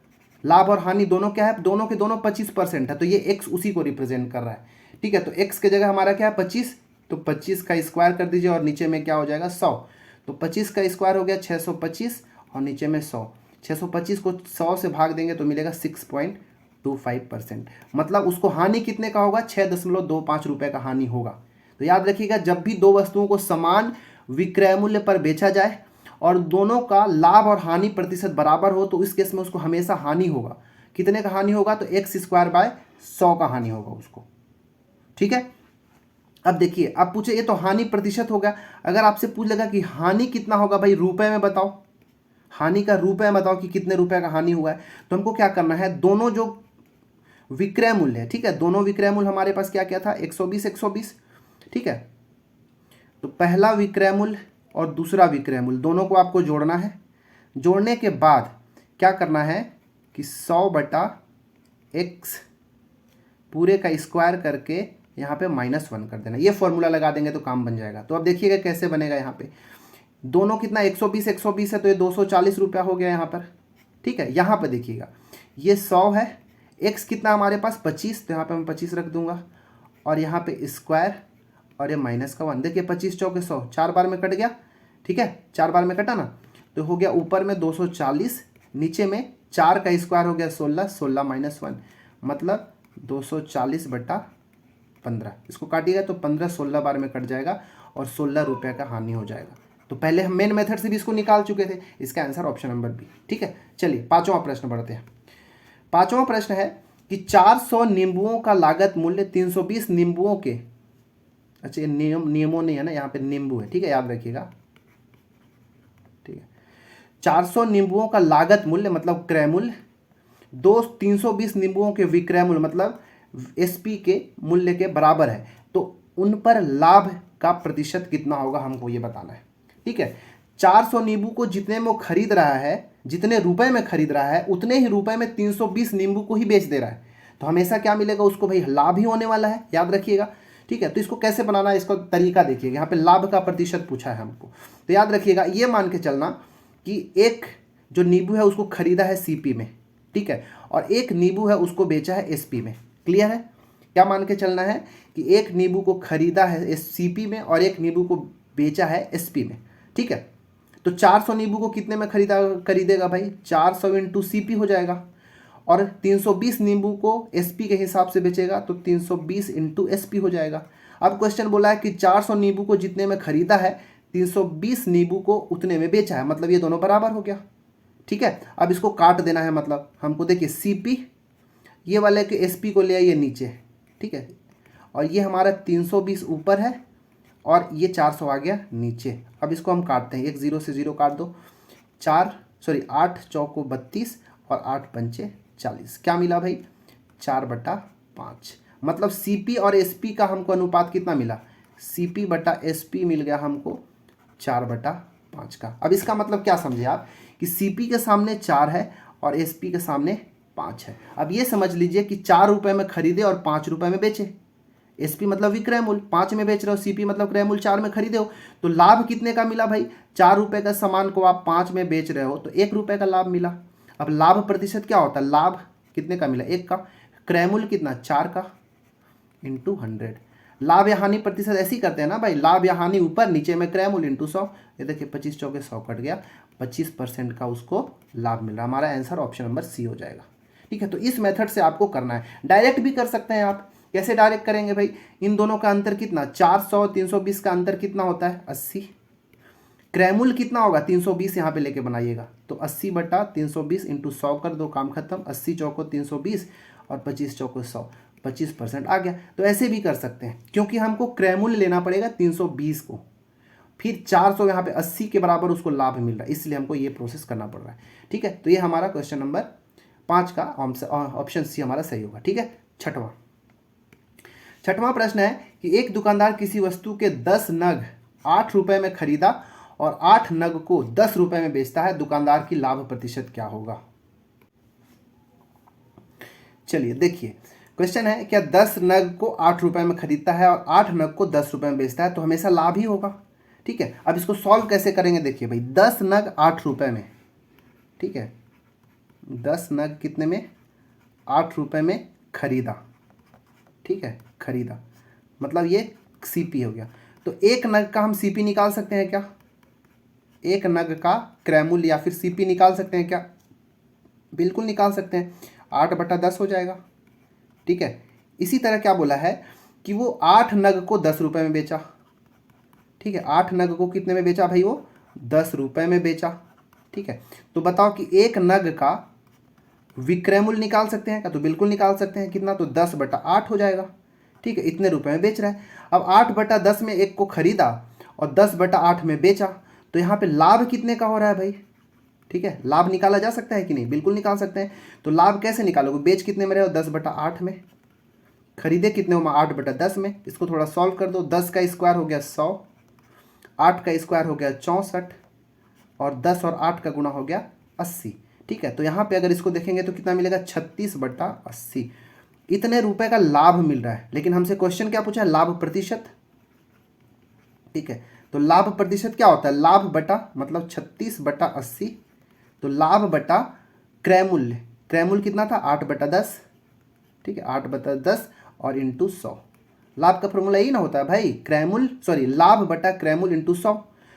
S1: लाभ और हानि दोनों क्या है, दोनों के दोनों 25% है, तो ये एक्स उसी को रिप्रेजेंट कर रहा है, ठीक है। तो एक्स के जगह हमारा क्या है 25, तो 25 का स्क्वायर कर दीजिए और नीचे में क्या हो जाएगा 100, तो 25 का स्क्वायर हो गया 625 और नीचे में 100, 625 को 100 से भाग देंगे तो मिलेगा 6.25%, मतलब उसको हानि कितने का होगा, 6.25 रुपये का हानि होगा। तो याद रखिएगा, जब भी दो वस्तुओं को समान विक्रय मूल्य पर बेचा जाए और दोनों का लाभ और हानि प्रतिशत बराबर हो, तो इस केस में उसको हमेशा हानि होगा। कितने का हानि होगा, तो एक्स स्क्वायर बाय 100 का हानि होगा उसको, ठीक है। अब देखिए, अब पूछे ये तो हानि प्रतिशत होगा, अगर आपसे पूछ लेगा कि हानि कितना होगा भाई रुपए में बताओ, हानि का रुपए में बताओ कि कितने रुपए का हानि हुआ है, तो हमको क्या करना है, दोनों जो विक्रय मूल्य है, ठीक है, दोनों विक्रय मूल्य हमारे पास क्या क्या था 120 120, ठीक है। तो पहला विक्रय मूल्य और दूसरा विक्रय मूल्य दोनों को आपको जोड़ना है। जोड़ने के बाद क्या करना है कि 100/x पूरे का स्क्वायर करके यहाँ पे -1 कर देना, ये फॉर्मूला लगा देंगे तो काम बन जाएगा। तो अब देखिएगा कैसे बनेगा, यहाँ पे दोनों कितना 120 120 है, तो ये 240 रुपया हो गया यहाँ पर, ठीक है। यहाँ पर देखिएगा ये 100 है, x कितना हमारे पास 25, तो यहाँ पे मैं 25 रख दूंगा और यहाँ पे स्क्वायर और ये -1, देखिए 25 चौके 100, 4 बार में कट गया, ठीक है, 4 बार में कटा ना, तो हो गया ऊपर में 240, नीचे में 4 का स्क्वायर हो गया 16, 16 -1 मतलब 240/15, इसको काटिएगा तो 15 16 बार में कट जाएगा और 16 रुपये का हानि हो जाएगा। तो पहले हम मेन मेथड से भी इसको निकाल चुके थे, इसका आंसर ऑप्शन नंबर बी, ठीक है। चलिए पांचवा प्रश्न बढ़ते हैं। पांचवा प्रश्न है कि 400 नींबुओं का लागत मूल्य 320 नींबुओं के, अच्छा ये नियमों नहीं है ना, यहाँ पे नींबू है, ठीक है, याद रखिएगा, ठीक है। 400 नींबुओं का लागत मूल्य मतलब क्रय मूल्य, 320 नींबुओं के विक्रय मूल्य मतलब एसपी के मूल्य के बराबर है, तो उन पर लाभ का प्रतिशत कितना होगा हमको ये बताना है, ठीक है। 400 नींबू को जितने में वो खरीद रहा है, जितने रुपए में खरीद रहा है, उतने ही रुपए में 320 नींबू को ही बेच दे रहा है, तो हमेशा क्या मिलेगा उसको भाई, लाभ ही होने वाला है, याद रखिएगा, ठीक है। तो इसको कैसे बनाना है, इसका तरीका देखिएगा, यहाँ पे लाभ का प्रतिशत पूछा है हमको, तो याद रखिएगा ये मान के चलना कि एक जो नींबू है उसको खरीदा है सीपी में, ठीक है, और एक नींबू है उसको बेचा है एसपी में, क्लियर है। क्या मान के चलना है कि एक नींबू को खरीदा है सीपी में और एक नींबू को बेचा है एसपी में, ठीक है। तो 400 नींबू को कितने में खरीदेगा भाई, 400 × सीपी हो जाएगा, और 320 नींबू को एसपी के हिसाब से बेचेगा तो 320 × एसपी हो जाएगा। अब क्वेश्चन बोला है कि 400 नींबू को जितने में खरीदा है, 320 नींबू को उतने में बेचा है, मतलब ये दोनों बराबर हो गया, ठीक है। अब इसको काट देना है, मतलब हमको देखिए सीपी ये वाले के एसपी को ले आइए नीचे, ठीक है, और ये हमारा 320 ऊपर है और ये 400 आ गया नीचे। अब इसको हम काटते हैं, एक 0 से 0 काट दो, 8 चौको 32 और 8 पंचे 40, क्या मिला भाई 4/5, मतलब सीपी और एसपी का हमको अनुपात कितना मिला, CP/SP मिल गया हमको 4/5 का। अब इसका मतलब क्या समझे आप कि सीपी के सामने 4 है और एसपी के सामने 5 है। अब ये समझ लीजिए कि 4 रुपये में खरीदे और 5 रुपये में बेचे, एसपी मतलब विक्रय मूल्य 5 में बेच रहे हो, सीपी मतलब क्रय मूल्य 4 में खरीदे हो, तो लाभ कितने का मिला भाई, 4 रुपये का सामान को आप 5 में बेच रहे हो तो 1 रुपये का लाभ मिला। अब लाभ प्रतिशत क्या होता है, लाभ कितने का मिला 1 का, क्रय मूल्य कितना 4 का इंटू 100। लाभ या हानि प्रतिशत ऐसे ही करते हैं ना भाई, लाभ या हानि ऊपर, नीचे में क्रय मूल्य इंटू 100। ये देखिए 25 चौके 100 कट गया, 25% का उसको लाभ मिल रहा है। हमारा आंसर ऑप्शन नंबर सी हो जाएगा। ठीक है, तो इस मेथड से आपको करना है। डायरेक्ट भी कर सकते हैं आप। कैसे डायरेक्ट करेंगे भाई, इन दोनों का अंतर कितना 400, 320 का अंतर कितना होता है 80। क्रय मूल्य कितना होगा 320, यहाँ पे लेके बनाइएगा, तो 80 बटा 320 इंटू 100 कर दो, काम खत्म। 80 चौको 320 और 25 चौको 100, 25% आ गया। तो ऐसे भी कर सकते हैं, क्योंकि हमको क्रय मूल्य लेना पड़ेगा 320 को, फिर 400 यहाँ पे 80 के बराबर उसको लाभ मिल रहा है, इसलिए हमको ये प्रोसेस करना पड़ रहा है। ठीक है, तो ये हमारा क्वेश्चन नंबर 5 का ऑप्शन सी हमारा सही होगा। ठीक है, छठवां प्रश्न है कि एक दुकानदार किसी वस्तु के 10 नग 8 रुपए में खरीदा और 8 नग को 10 रुपए में बेचता है, दुकानदार की लाभ प्रतिशत क्या होगा। चलिए देखिए, क्वेश्चन है क्या 10 नग को 8 रुपए में खरीदता है और 8 नग को 10 रुपए में बेचता है, तो हमेशा लाभ ही होगा। ठीक है, अब इसको सॉल्व कैसे करेंगे, देखिए भाई 10 नग 8 रुपए में, ठीक है 10 नग कितने में 8 रुपए में खरीदा। ठीक है, खरीदा मतलब ये सीपी हो गया, तो एक नग का हम सीपी निकाल सकते हैं क्या, एक नग का क्रय मूल्य या फिर सीपी निकाल सकते हैं क्या, बिल्कुल निकाल सकते हैं, 8/10 हो जाएगा। ठीक है, इसी तरह क्या बोला है कि वो 8 नग को 10 रुपए में बेचा। ठीक है, 8 नग को कितने में बेचा भाई, वो 10 रुपए में बेचा। ठीक है, तो बताओ कि एक नग का विक्रय मूल्य निकाल सकते हैं क्या, तो बिल्कुल निकाल सकते हैं, कितना, तो 10/8 हो जाएगा। ठीक है, इतने रुपए में बेच रहा है। अब 8/10 में एक को खरीदा और 10/8 में बेचा, तो यहाँ पे लाभ कितने का हो रहा है भाई। ठीक है, लाभ निकाला जा सकता है कि नहीं, बिल्कुल निकाल सकते हैं। तो लाभ कैसे निकालोगे, बेच कितने में रहे हो 10/8 में, खरीदे कितने हो 8/10 में। इसको थोड़ा सॉल्व कर दो, 10 का स्क्वायर हो गया 100, 8 का स्क्वायर हो गया 64 और 10 और 8 का गुणा हो गया 80। ठीक है, तो यहाँ पे अगर इसको देखेंगे तो कितना मिलेगा 36/80। इतने रुपए का लाभ मिल रहा है, लेकिन हमसे क्वेश्चन क्या पूछा है, लाभ प्रतिशत। ठीक है, तो लाभ प्रतिशत क्या होता है, लाभ बटा मतलब 36/80, तो लाभ बटा क्रय मूल्य, क्रय मूल्य कितना था 8/10। ठीक है, 8/10 और इंटू 100, लाभ का फॉर्मूला यही ना होता है भाई, क्रय मूल्य सॉरी लाभ बटा क्रय मूल्य इंटू 100।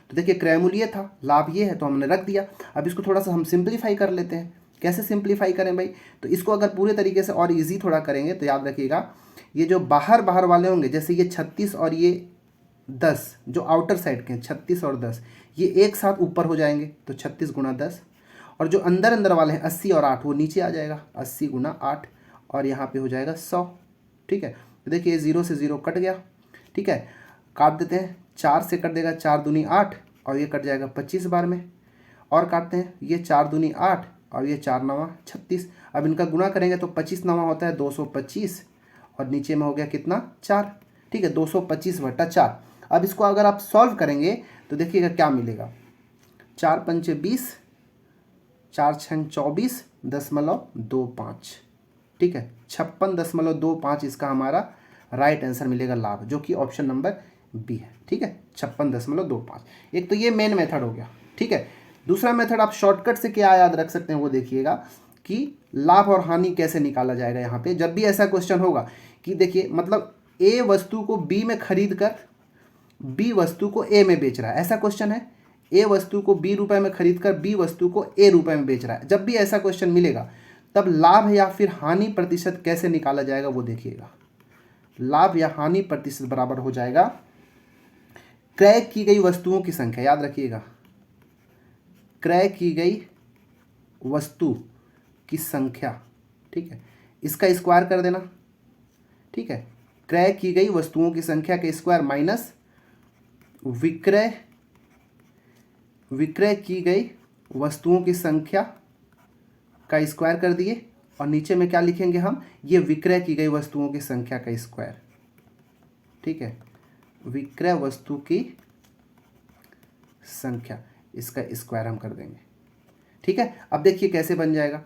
S1: तो देखिए क्रय मूल्य ये था, लाभ ये है, तो हमने रख दिया। अब इसको थोड़ा सा हम सिंप्लीफाई कर लेते हैं। कैसे सिंप्लीफाई करें भाई, तो इसको अगर पूरे तरीके से और इजी थोड़ा करेंगे तो याद रखिएगा, ये जो बाहर बाहर वाले होंगे, जैसे ये 36 और ये 10, जो आउटर साइड के हैं 36 और 10, ये एक साथ ऊपर हो जाएंगे, तो 36 × 10, और जो अंदर अंदर वाले हैं 80 और 8 वो नीचे आ जाएगा, 80 × 8 और यहाँ पे हो जाएगा 100। ठीक है, तो देखिए 0 से 0 कट गया। ठीक है, काट देते हैं, 4 से कट देगा 4 दूनी 8 और ये कट जाएगा 25 बार में, और काटते हैं, ये 4 दूनी 8 और ये 4 9 36। अब इनका गुणा करेंगे तो 25 9 होता है 225 और नीचे में हो गया कितना 4। ठीक है, 225/4। अब इसको अगर आप सॉल्व करेंगे तो देखिएगा क्या मिलेगा, 4 पंचे 20, 4 छंग 24.25। ठीक है, 56.25 इसका हमारा राइट आंसर मिलेगा लाभ, जो कि ऑप्शन नंबर बी है। ठीक है, 56.25। एक तो ये मेन मेथड हो गया। ठीक है, दूसरा मेथड आप शॉर्टकट से क्या याद रख सकते हैं वो देखिएगा कि लाभ और हानि कैसे निकाला जाएगा। यहाँ पे जब भी ऐसा क्वेश्चन होगा कि देखिए मतलब ए वस्तु को बी में खरीद कर बी वस्तु को ए में बेच रहा है, ऐसा क्वेश्चन है। ए वस्तु को बी रुपए में खरीद कर बी वस्तु को ए रुपए में बेच रहा है, जब भी ऐसा क्वेश्चन मिलेगा तब लाभ या फिर हानि प्रतिशत कैसे निकाला जाएगा वो देखिएगा। लाभ या हानि प्रतिशत बराबर हो जाएगा क्रय की गई वस्तुओं की संख्या, याद रखिएगा, क्रय की गई वस्तु की संख्या। ठीक है, इसका स्क्वायर कर देना। ठीक है, क्रय की गई वस्तुओं की संख्या के स्क्वायर माइनस विक्रय की गई वस्तुओं की संख्या का स्क्वायर कर दिए, और नीचे में क्या लिखेंगे हम, ये विक्रय की गई वस्तुओं की संख्या का स्क्वायर। ठीक है, विक्रय वस्तु की संख्या, इसका स्क्वायर हम कर देंगे। ठीक है, अब देखिए कैसे बन जाएगा।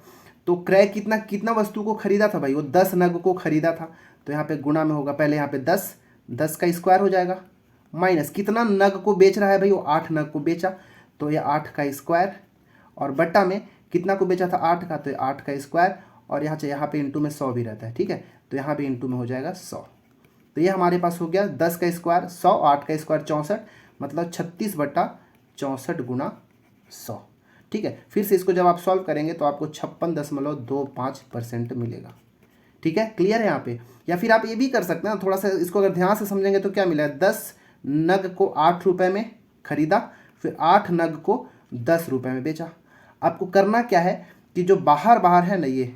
S1: तो क्रय कितना वस्तु को खरीदा था भाई, वो 10 नग को खरीदा था, तो यहाँ पे गुणा में होगा, पहले यहाँ पे 10 का स्क्वायर हो जाएगा, माइनस कितना नग को बेच रहा है भाई, वो 8 नग को बेचा, तो ये 8 का स्क्वायर, और बट्टा में कितना को बेचा था 8 का, तो ये 8 का स्क्वायर, और यहाँ पे इंटू में 100 भी रहता है, ठीक है। तो यहाँ पे इंटू में हो जाएगा 100। तो ये हमारे पास हो गया 10 का स्क्वायर 100, 8 का स्क्वायर 64, मतलब 36/64 गुना 100, ठीक है। फिर से इसको जब आप सॉल्व करेंगे तो आपको 56.25% मिलेगा, ठीक है। क्लियर है यहाँ पे। या फिर आप ये भी कर सकते हैं, थोड़ा सा इसको अगर ध्यान से समझेंगे तो क्या मिला है, 10 नग को 8 रुपये में खरीदा, फिर 8 नग को 10 रुपये में बेचा। आपको करना क्या है कि जो बाहर बाहर है ना ये,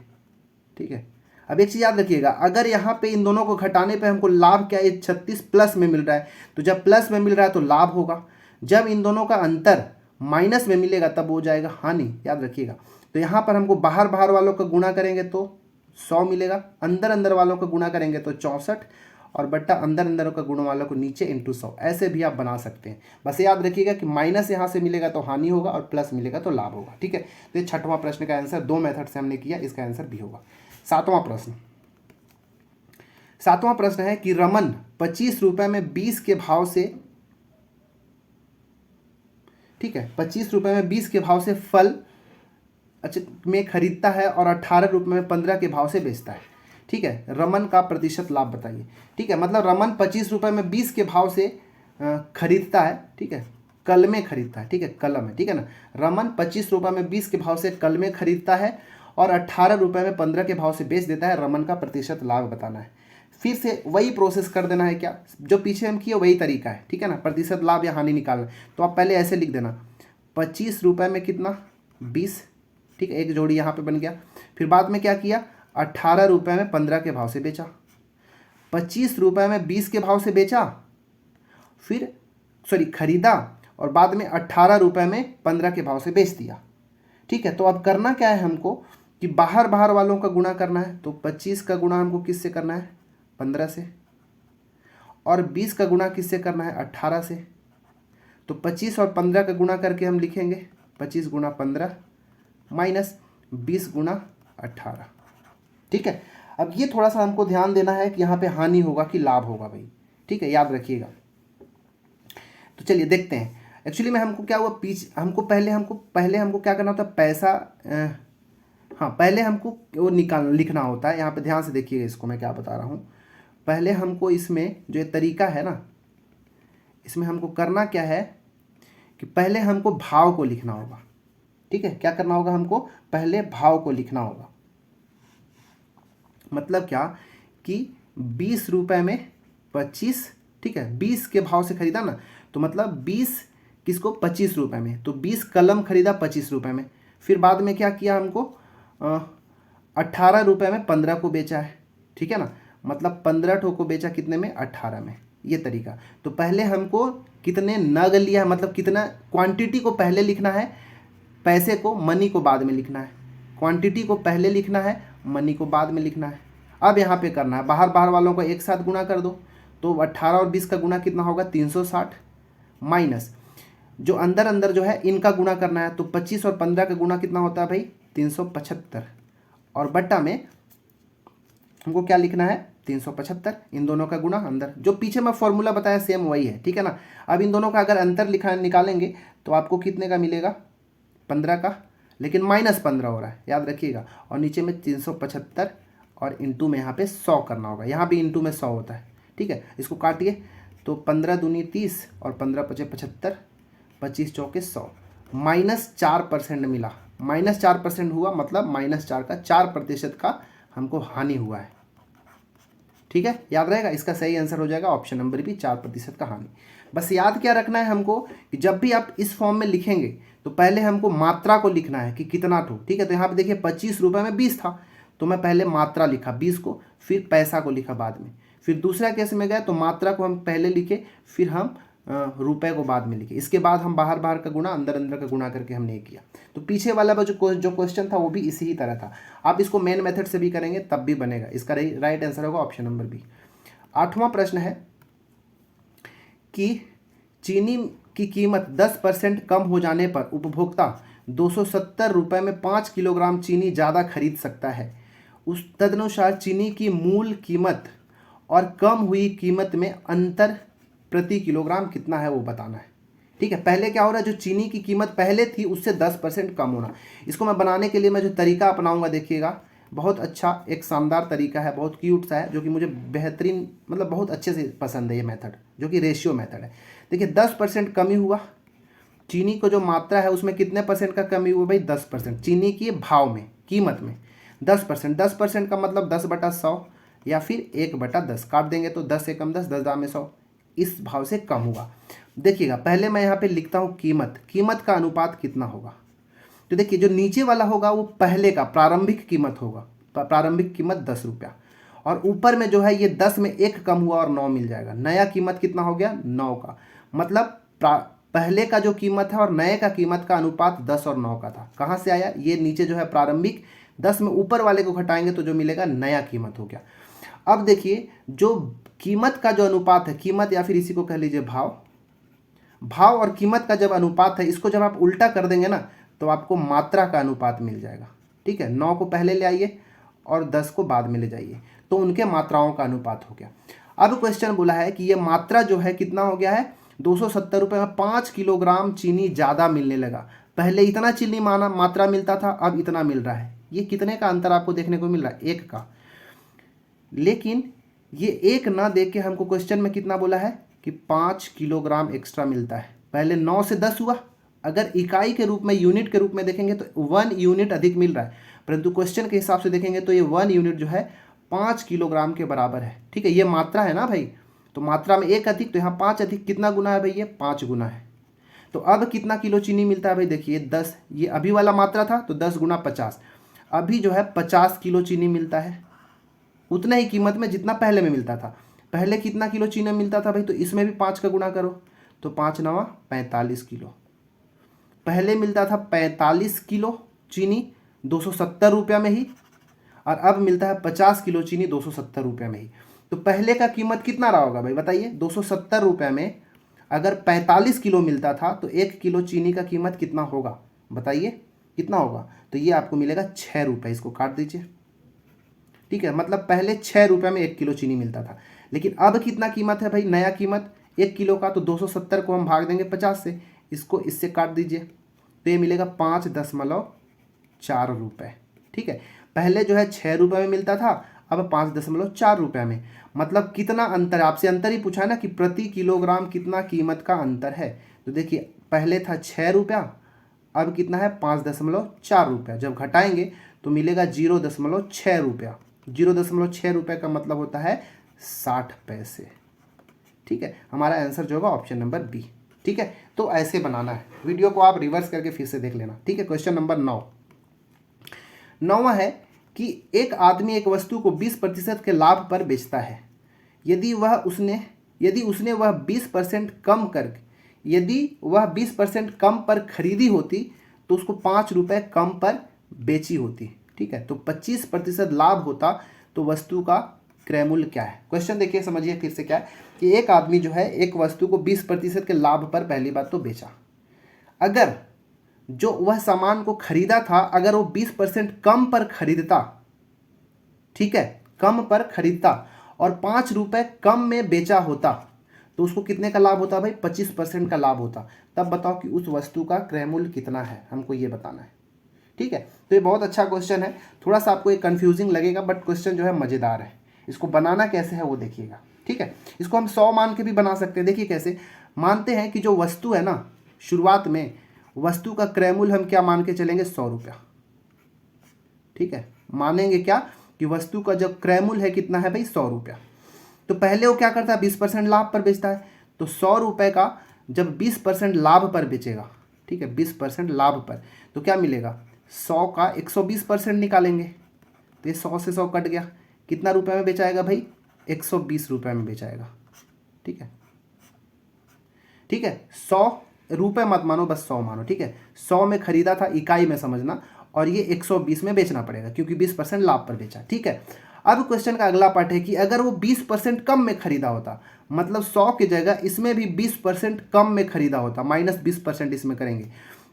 S1: ठीक है। अब एक चीज़ याद रखिएगा, अगर यहाँ पे इन दोनों को घटाने पे हमको लाभ क्या है, 36 प्लस में मिल रहा है, तो जब प्लस में मिल रहा है तो लाभ होगा, जब इन दोनों का अंतर माइनस में मिलेगा तब हो जाएगा हानि, याद रखिएगा। तो यहाँ पर हमको बाहर बाहर वालों का गुणा करेंगे तो 100 मिलेगा, अंदर अंदर वालों का गुणा करेंगे तो 64, और बट्टा अंदर अंदर का गुण वालों को नीचे इंटू 100, ऐसे भी आप बना सकते हैं। बस याद रखिएगा कि माइनस यहाँ से मिलेगा तो हानि होगा और प्लस मिलेगा तो लाभ होगा, ठीक है। तो ये 6वां प्रश्न का आंसर 2 मेथड से हमने किया, इसका आंसर भी होगा। 7वां प्रश्न है कि रमन 25 रुपये में 20 के भाव से, ठीक है, 25 रुपये में 20 के भाव से फल में खरीदता है और 18 रुपये में 15 के भाव से बेचता है, ठीक है। रमन का प्रतिशत लाभ बताइए, ठीक है। मतलब रमन 25 रुपये में 20 के भाव से खरीदता है, ठीक है, कल में खरीदता है, ठीक है, कलम है, ठीक है ना। रमन 25 रुपये में 20 के भाव से कल में खरीदता है और 18 रुपये में 15 के भाव से बेच देता है। रमन का प्रतिशत लाभ बताना है। फिर से वही प्रोसेस कर देना है, क्या जो पीछे हम किए वही तरीका है, ठीक है ना। प्रतिशत लाभ या हानि निकालना, तो आप पहले ऐसे लिख देना, 25 रुपये में कितना 20, ठीक है, एक जोड़ी यहाँ पे बन गया। फिर बाद में क्या किया, 18 रुपये में 15 के भाव से बेचा, 25 रुपये में 20 के भाव से बेचा, फिर खरीदा और बाद में 18 रुपये में 15 के भाव से बेच दिया, ठीक है। तो अब करना क्या है हमको कि बाहर बाहर वालों का गुणा करना है। तो 25 का गुणा हमको किससे करना है, 15 से, और 20 का गुणा किससे करना है, 18 से। तो 25 और 15 का गुणा करके हम लिखेंगे 25 गुणा 15 माइनस 20 गुणा 18, ठीक है। अब ये थोड़ा सा हमको ध्यान देना है कि यहाँ पे हानि होगा कि लाभ होगा भाई, ठीक है, याद रखिएगा। तो चलिए देखते हैं। एक्चुअली में हमको क्या हुआ, हमको पहले क्या करना होता है, पैसा, हाँ, पहले हमको वो लिखना होता है। यहाँ पे ध्यान से देखिएगा, इसको मैं क्या बता रहा हूँ। पहले हमको इसमें जो तरीका है ना, इसमें हमको करना क्या है कि पहले हमको भाव को लिखना होगा, ठीक है। क्या करना होगा, हमको पहले भाव को लिखना होगा। मतलब क्या कि 20 रुपये में 25, ठीक है, 20 के भाव से खरीदा ना, तो मतलब 20 किसको, 25 रुपये में, तो 20 कलम खरीदा 25 रुपये में। फिर बाद में क्या किया, हमको 18 रुपये में 15 को बेचा है, ठीक है ना। मतलब 15 ठो को बेचा कितने में, 18 में, ये तरीका। तो पहले हमको कितने नग लिया है, मतलब कितना क्वांटिटी को पहले लिखना है, पैसे को, मनी को बाद में लिखना है। क्वांटिटी को पहले लिखना है, मनी को बाद में लिखना है। अब यहाँ पे करना है, बाहर बाहर वालों को एक साथ गुणा कर दो, तो 18 और 20 का गुणा कितना होगा, 360, माइनस जो अंदर अंदर जो है इनका गुणा करना है। तो 25 और 15 का गुणा कितना होता है भाई, 375, और बट्टा में हमको क्या लिखना है, 375, इन दोनों का गुणा अंदर, जो पीछे मैं फॉर्मूला बताया सेम वही है, ठीक है ना। अब इन दोनों का अगर अंतर निकालेंगे तो आपको कितने का मिलेगा, 15 का, लेकिन -15 हो रहा है, याद रखिएगा। और नीचे में 375 और इंटू में यहाँ पे 100 करना होगा, यहाँ भी इंटू में 100 होता है, ठीक है। इसको काटिए, तो 15 दूनी 30 और 15 पचे 75, 25 चौके 100, -4% मिला। -4% हुआ, मतलब -4 का 4% का हमको हानि हुआ है, ठीक है, याद रहेगा। इसका सही आंसर हो जाएगा ऑप्शन नंबर बी, 4% का हानि। बस याद क्या रखना है हमको कि जब भी आप इस फॉर्म में लिखेंगे तो पहले हमको मात्रा को लिखना है कि कितना ठो, ठीक है। तो यहाँ पे देखिए 25 रुपये में 20 था, तो मैं पहले मात्रा लिखा 20 को, फिर पैसा को लिखा बाद में। फिर दूसरा केस में गए तो मात्रा को हम पहले लिखे, फिर हम रुपए को बाद में लिखे। इसके बाद हम बाहर बाहर का गुणा, अंदर अंदर का गुणा करके हमने ये किया। तो पीछे वाला जो क्वेश्चन था वो भी इसी ही तरह था। आप इसको मेन मेथड से भी करेंगे तब भी बनेगा। इसका राइट आंसर होगा ऑप्शन नंबर बी। 8वां प्रश्न है कि चीनी की कीमत 10% कम हो जाने पर उपभोक्ता 270 रुपये में 5 किलोग्राम चीनी ज़्यादा खरीद सकता है। उस तदनुसार चीनी की मूल कीमत और कम हुई कीमत में अंतर प्रति किलोग्राम कितना है वो बताना है, ठीक है। पहले क्या हो रहा है, जो चीनी की कीमत पहले थी उससे 10% कम होना। इसको मैं बनाने के लिए मैं जो तरीका अपनाऊंगा देखिएगा, बहुत अच्छा एक शानदार तरीका है, बहुत क्यूट सा है, जो कि मुझे बेहतरीन मतलब बहुत अच्छे से पसंद है ये मेथड, जो कि रेशियो मेथड है। देखिए 10% कमी हुआ, चीनी को जो मात्रा है उसमें कितने परसेंट का कमी हुआ भाई? 10%। चीनी की भाव में, कीमत में 10%। 10% का मतलब 10/100 या फिर 1/10 काट देंगे तो 10 एकम 10, 10 दाम में 100, इस भाव से कम हुआ। देखिएगा पहले मैं यहाँ पे लिखता हूँ कीमत, कीमत का अनुपात कितना होगा। तो देखिए जो नीचे वाला होगा वो पहले का प्रारंभिक कीमत होगा, प्रारंभिक कीमत 10 रुपया, और ऊपर में जो है ये 10 में 1 कम हुआ और 9 मिल जाएगा। नया कीमत कितना हो गया? 9 का। मतलब पहले का जो कीमत है और नए का कीमत का अनुपात 10 और 9 का था। कहाँ से आया? ये नीचे जो है प्रारंभिक, 10 में ऊपर वाले को घटाएंगे तो जो मिलेगा नया कीमत हो गया। अब देखिए जो कीमत का जो अनुपात है, कीमत या फिर इसी को कह लीजिए भाव, भाव और कीमत का जब अनुपात है, इसको जब आप उल्टा कर देंगे ना तो आपको मात्रा का अनुपात मिल जाएगा। ठीक है, 9 को पहले ले आइए और 10 को बाद में ले जाइए, तो उनके मात्राओं का अनुपात हो गया। अब क्वेश्चन बोला है कि ये मात्रा जो है कितना हो गया है? 270 रुपये में 5 किलोग्राम चीनी ज़्यादा मिलने लगा। पहले इतना चीनी मात्रा मिलता था, अब इतना मिल रहा है। ये कितने का अंतर आपको देखने को मिल रहा है? 1 का। लेकिन ये 1 ना देख के हमको क्वेश्चन में कितना बोला है कि 5 किलोग्राम एक्स्ट्रा मिलता है। पहले 9 से 10 हुआ, अगर इकाई के रूप में, यूनिट के रूप में देखेंगे तो 1 यूनिट अधिक मिल रहा है, परंतु क्वेश्चन के हिसाब से देखेंगे तो ये 1 यूनिट जो है 5 किलोग्राम के बराबर है। ठीक है, ये मात्रा है ना भाई, तो मात्रा में 1 अधिक, तो यहाँ 5 अधिक कितना गुना है भाई? ये 5 गुना है। तो अब कितना किलो चीनी मिलता है भाई? देखिए 10, ये अभी वाला मात्रा था तो 10 गुना 50, अभी जो है 50 किलो चीनी मिलता है, उतना ही कीमत में जितना पहले में मिलता था। पहले कितना किलो चीनी मिलता था भाई? तो इसमें भी 5 का गुणा करो, तो 5 9 45 किलो। पहले मिलता था 45 किलो चीनी 270 रुपये में ही, और अब मिलता है 50 किलो चीनी 270 रुपये में ही। तो पहले का कीमत कितना रहा होगा भाई बताइए? 270 रुपये में अगर 45 किलो मिलता था तो 1 किलो चीनी का कीमत कितना होगा बताइए? कितना होगा? तो ये आपको मिलेगा 6 रुपये। इसको काट दीजिए। ठीक है, मतलब पहले 6 रुपये में 1 किलो चीनी मिलता था, लेकिन अब कितना कीमत है भाई? नया कीमत 1 किलो का, तो 270 को हम भाग देंगे 50 से, इसको इससे काट दीजिए तो ये मिलेगा 5.4 रुपये। ठीक है, पहले जो है 6 रुपये में मिलता था, अब 5.4 रुपये में। मतलब कितना अंतर है? आपसे अंतर ही पूछा है ना कि प्रति किलोग्राम कितना कीमत का अंतर है। तो देखिए पहले था 6 रुपया, अब कितना है? 5.4 रुपया। जब घटाएंगे तो मिलेगा 0.6 रुपया। 0.6 रुपये का मतलब होता है 60 पैसे। ठीक है, हमारा आंसर जो होगा ऑप्शन नंबर बी। ठीक है, तो ऐसे बनाना है। वीडियो को आप रिवर्स करके फिर से देख लेना। ठीक है, क्वेश्चन नंबर 9। 9वां है कि एक आदमी एक वस्तु को 20% के लाभ पर बेचता है। यदि उसने वह 20% कम कर, यदि वह 20% कम पर खरीदी होती तो उसको 5 रुपये कम पर बेची होती। ठीक है, तो 25% लाभ होता तो वस्तु का क्रय मूल्य क्या है? क्वेश्चन देखिए, समझिए फिर से क्या है कि एक आदमी जो है एक वस्तु को 20% के लाभ पर पहली बात तो बेचा। अगर जो वह सामान को खरीदा था, अगर वो 20% कम पर खरीदता, ठीक है, कम पर खरीदता और 5 रुपये कम में बेचा होता तो उसको कितने का लाभ होता भाई? 25% का लाभ होता। तब बताओ कि उस वस्तु का क्रय मूल्य कितना है, हमको ये बताना है। ठीक है, तो ये बहुत अच्छा क्वेश्चन है। थोड़ा सा आपको ये कंफ्यूजिंग लगेगा, बट क्वेश्चन जो है मज़ेदार है। इसको बनाना कैसे है वो देखिएगा। ठीक है, इसको हम 100 मान के भी बना सकते हैं। देखिए कैसे मानते हैं कि जो वस्तु है ना, शुरुआत में वस्तु का क्रय मूल्य हम क्या मान के चलेंगे? 100 रुपया। ठीक है, मानेंगे क्या कि वस्तु का जब क्रय मूल्य है कितना है भाई? 100 रुपया। तो पहले वो क्या करता है? 20% लाभ पर बेचता है। तो 100 रुपये का जब 20% लाभ पर बेचेगा, ठीक है, 20% लाभ पर, तो क्या मिलेगा? 100 का 120% निकालेंगे तो ये 100 से 100 कट गया। कितना रुपए में बेचाएगा भाई? 120 रुपये में बेचाएगा। ठीक है, ठीक है, 100 रुपये मत मानो, बस 100 मानो। ठीक है, 100 में खरीदा था, इकाई में समझना, और ये 120 में बेचना पड़ेगा क्योंकि 20% लाभ पर बेचा। ठीक है, अब क्वेश्चन का अगला पार्ट है कि अगर वो 20% कम में खरीदा होता, मतलब 100 की जगह इसमें भी 20% कम में खरीदा होता, माइनस 20% इसमें करेंगे,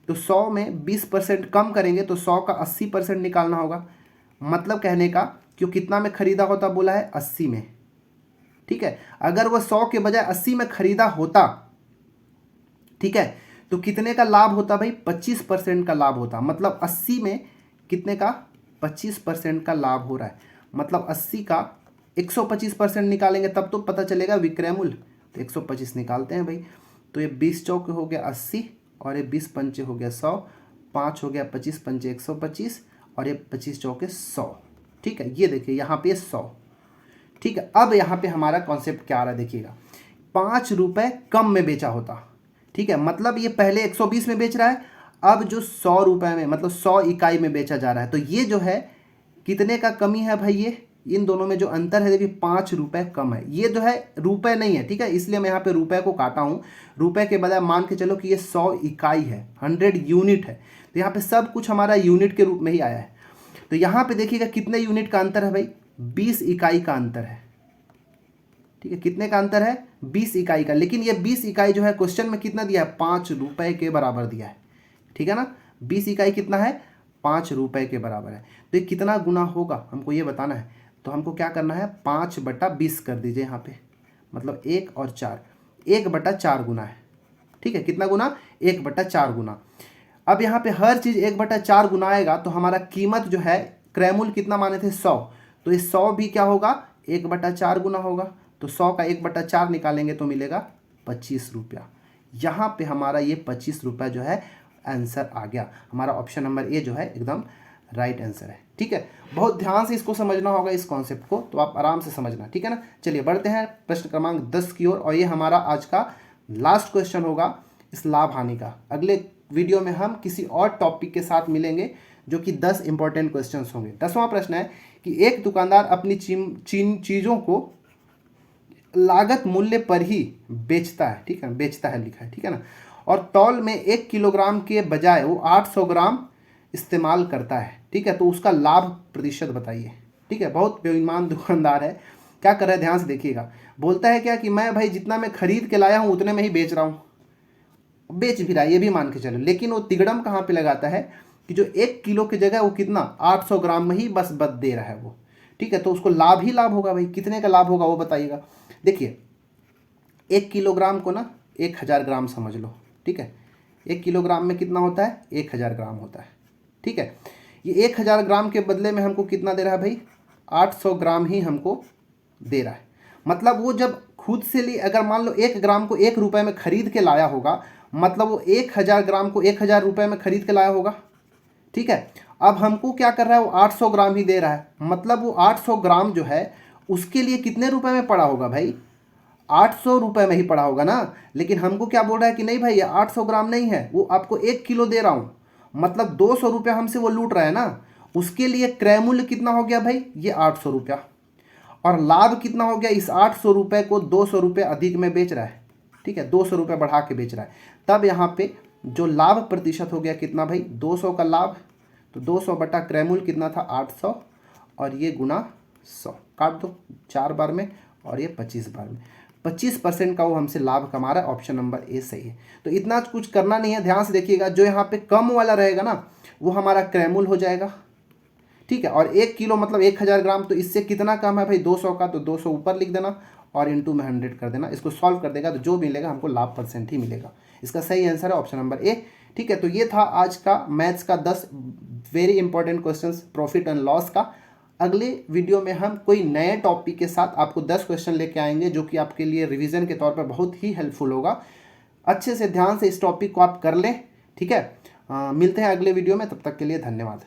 S1: तो 100 में 20% कम करेंगे तो 100 का 80% निकालना होगा। मतलब कहने का कि कितना में खरीदा होता बोला है? 80 में। ठीक है, अगर वह 100 के बजाय 80 में खरीदा होता, ठीक है, तो कितने का लाभ होता भाई? 25% का लाभ होता। मतलब 80 में कितने का? 25% का लाभ हो रहा है, मतलब 80 का 125% निकालेंगे तब तो पता चलेगा विक्रय मूल्य। तो 125 निकालते हैं भाई। तो ये 20 चौके हो गया 80 और ये 20 पंचे हो गया 100, 5 हो गया 25 पंचे 125 और ये 25 चौके 100। ठीक है, ये देखिए यहाँ पे 100। ठीक है, अब यहाँ पे हमारा कॉन्सेप्ट क्या आ रहा है देखिएगा, 5 रुपये कम में बेचा होता। ठीक है, मतलब ये पहले 120 में बेच रहा है, अब जो 100 रुपये में मतलब 100 इकाई में बेचा जा रहा है। तो ये जो है कितने का कमी है भाई, ये इन दोनों में जो अंतर है देखिए 5 रुपये कम है। ये जो है रुपए नहीं है, ठीक है, इसलिए मैं यहाँ पे रुपए को काटा हूँ। रुपए के बजाय मान के चलो कि ये 100 इकाई है, 100 यूनिट है। तो यहाँ पे सब कुछ हमारा यूनिट के रूप में ही आया है। तो यहाँ पे देखिएगा कितने यूनिट का अंतर है भाई, 20 इकाई का अंतर है। ठीक है, कितने का अंतर है, 20 इकाई का। लेकिन ये 20 इकाई जो है क्वेश्चन में कितना दिया है, 5 रुपये के बराबर दिया है। ठीक है ना, 20 इकाई कितना है, 5 रुपये के बराबर है। तो ये कितना गुना होगा हमको ये बताना है। तो हमको क्या करना है, 5/20 कर दीजिए यहाँ पे, मतलब 1 और 4, 1/4 गुना है। ठीक है, कितना गुना, 1/4 गुना। अब यहाँ पे हर चीज़ 1/4 गुना आएगा तो हमारा कीमत जो है, क्रय मूल्य कितना माने थे 100, तो ये 100 भी क्या होगा, 1/4 गुना होगा। तो 100 का 1/4 निकालेंगे तो मिलेगा 25 रुपया। यहाँ पे हमारा ये 25 रुपया जो है आंसर आ गया। हमारा ऑप्शन नंबर ए जो है एकदम राइट आंसर है। ठीक है, बहुत ध्यान से इसको समझना होगा इस कॉन्सेप्ट को, तो आप आराम से समझना। ठीक है ना, चलिए बढ़ते हैं प्रश्न क्रमांक 10 की ओर, और ये हमारा आज का लास्ट क्वेश्चन होगा इस लाभ हानि का। अगले वीडियो में हम किसी और टॉपिक के साथ मिलेंगे जो कि 10 इंपॉर्टेंट क्वेश्चंस होंगे। 10वां प्रश्न है कि एक दुकानदार अपनी चीज़ों को लागत मूल्य पर ही बेचता है। ठीक है, बेचता है लिखा है, ठीक है ना, और तौल में 1 किलोग्राम के बजाय वो 800 ग्राम इस्तेमाल करता है। ठीक है, तो उसका लाभ प्रतिशत बताइए। ठीक है, बहुत बेईमान दुकानदार है, क्या कर रहा है ध्यान से देखिएगा। बोलता है क्या कि मैं भाई जितना मैं खरीद के लाया हूँ उतने में ही बेच रहा हूँ, बेच भी रहा है ये भी मान के चलो, लेकिन वो तिगड़म कहाँ पे लगाता है कि जो 1 किलो की जगह वो कितना 800 ग्राम में ही बस दे रहा है वो। ठीक है, तो उसको लाभ ही लाभ होगा भाई। कितने का लाभ होगा वो बताइएगा। देखिए 1 किलोग्राम को ना 1000 ग्राम समझ लो। ठीक है, 1 किलोग्राम में कितना होता है, 1000 ग्राम होता है। ठीक है, ये 1000 ग्राम के बदले में हमको कितना दे रहा है भाई, 800 ग्राम ही हमको दे रहा है। मतलब वो जब खुद से लिए, अगर मान लो 1 ग्राम को 1 रुपये में खरीद के लाया होगा, मतलब वो 1000 ग्राम को 1000 रुपये में खरीद के लाया होगा। ठीक है, अब हमको क्या कर रहा है, वो 800 ग्राम ही दे रहा है, मतलब वो 800 ग्राम जो है उसके लिए कितने रुपए में पड़ा होगा भाई, 800 रुपये में ही पड़ा होगा ना। लेकिन हमको क्या बोल रहा है कि नहीं भाई ये 800 ग्राम नहीं है, वो आपको 1 किलो दे रहा हूँ, मतलब 200 रुपया हमसे वो लूट रहा है ना। उसके लिए क्रय मूल्य कितना हो गया भाई, ये 800 रुपया, और लाभ कितना हो गया, इस 800 रुपये को 200 रुपये अधिक में बेच रहा है। ठीक है, 200 रुपये बढ़ा के बेच रहा है, तब यहाँ पे जो लाभ प्रतिशत हो गया कितना भाई, 200 का लाभ। तो 200 बटा क्रय मूल्य कितना था 800, और ये गुना 100, काट दो 4 बार में और ये 25 बार में, 25% का वो हमसे लाभ कमा रहा है। ऑप्शन नंबर ए सही है। तो इतना कुछ करना नहीं है, ध्यान से देखिएगा, जो यहाँ पे कम वाला रहेगा ना वो हमारा क्रय मूल्य हो जाएगा। ठीक है, और 1 किलो मतलब 1000 ग्राम, तो इससे कितना कम है भाई 200 का, तो 200 ऊपर लिख देना और इंटू में 100 कर देना। इसको सॉल्व कर देगा तो जो मिलेगा हमको लाभ परसेंट ही मिलेगा। इसका सही आंसर है ऑप्शन नंबर ए। ठीक है, तो ये था आज का मैथ्स का 10 very important questions profit and loss का। अगले वीडियो में हम कोई नए टॉपिक के साथ आपको 10 क्वेश्चन लेके आएंगे जो कि आपके लिए रिवीजन के तौर पर बहुत ही हेल्पफुल होगा। अच्छे से ध्यान से इस टॉपिक को आप कर लें। ठीक है, मिलते हैं अगले वीडियो में, तब तक के लिए धन्यवाद।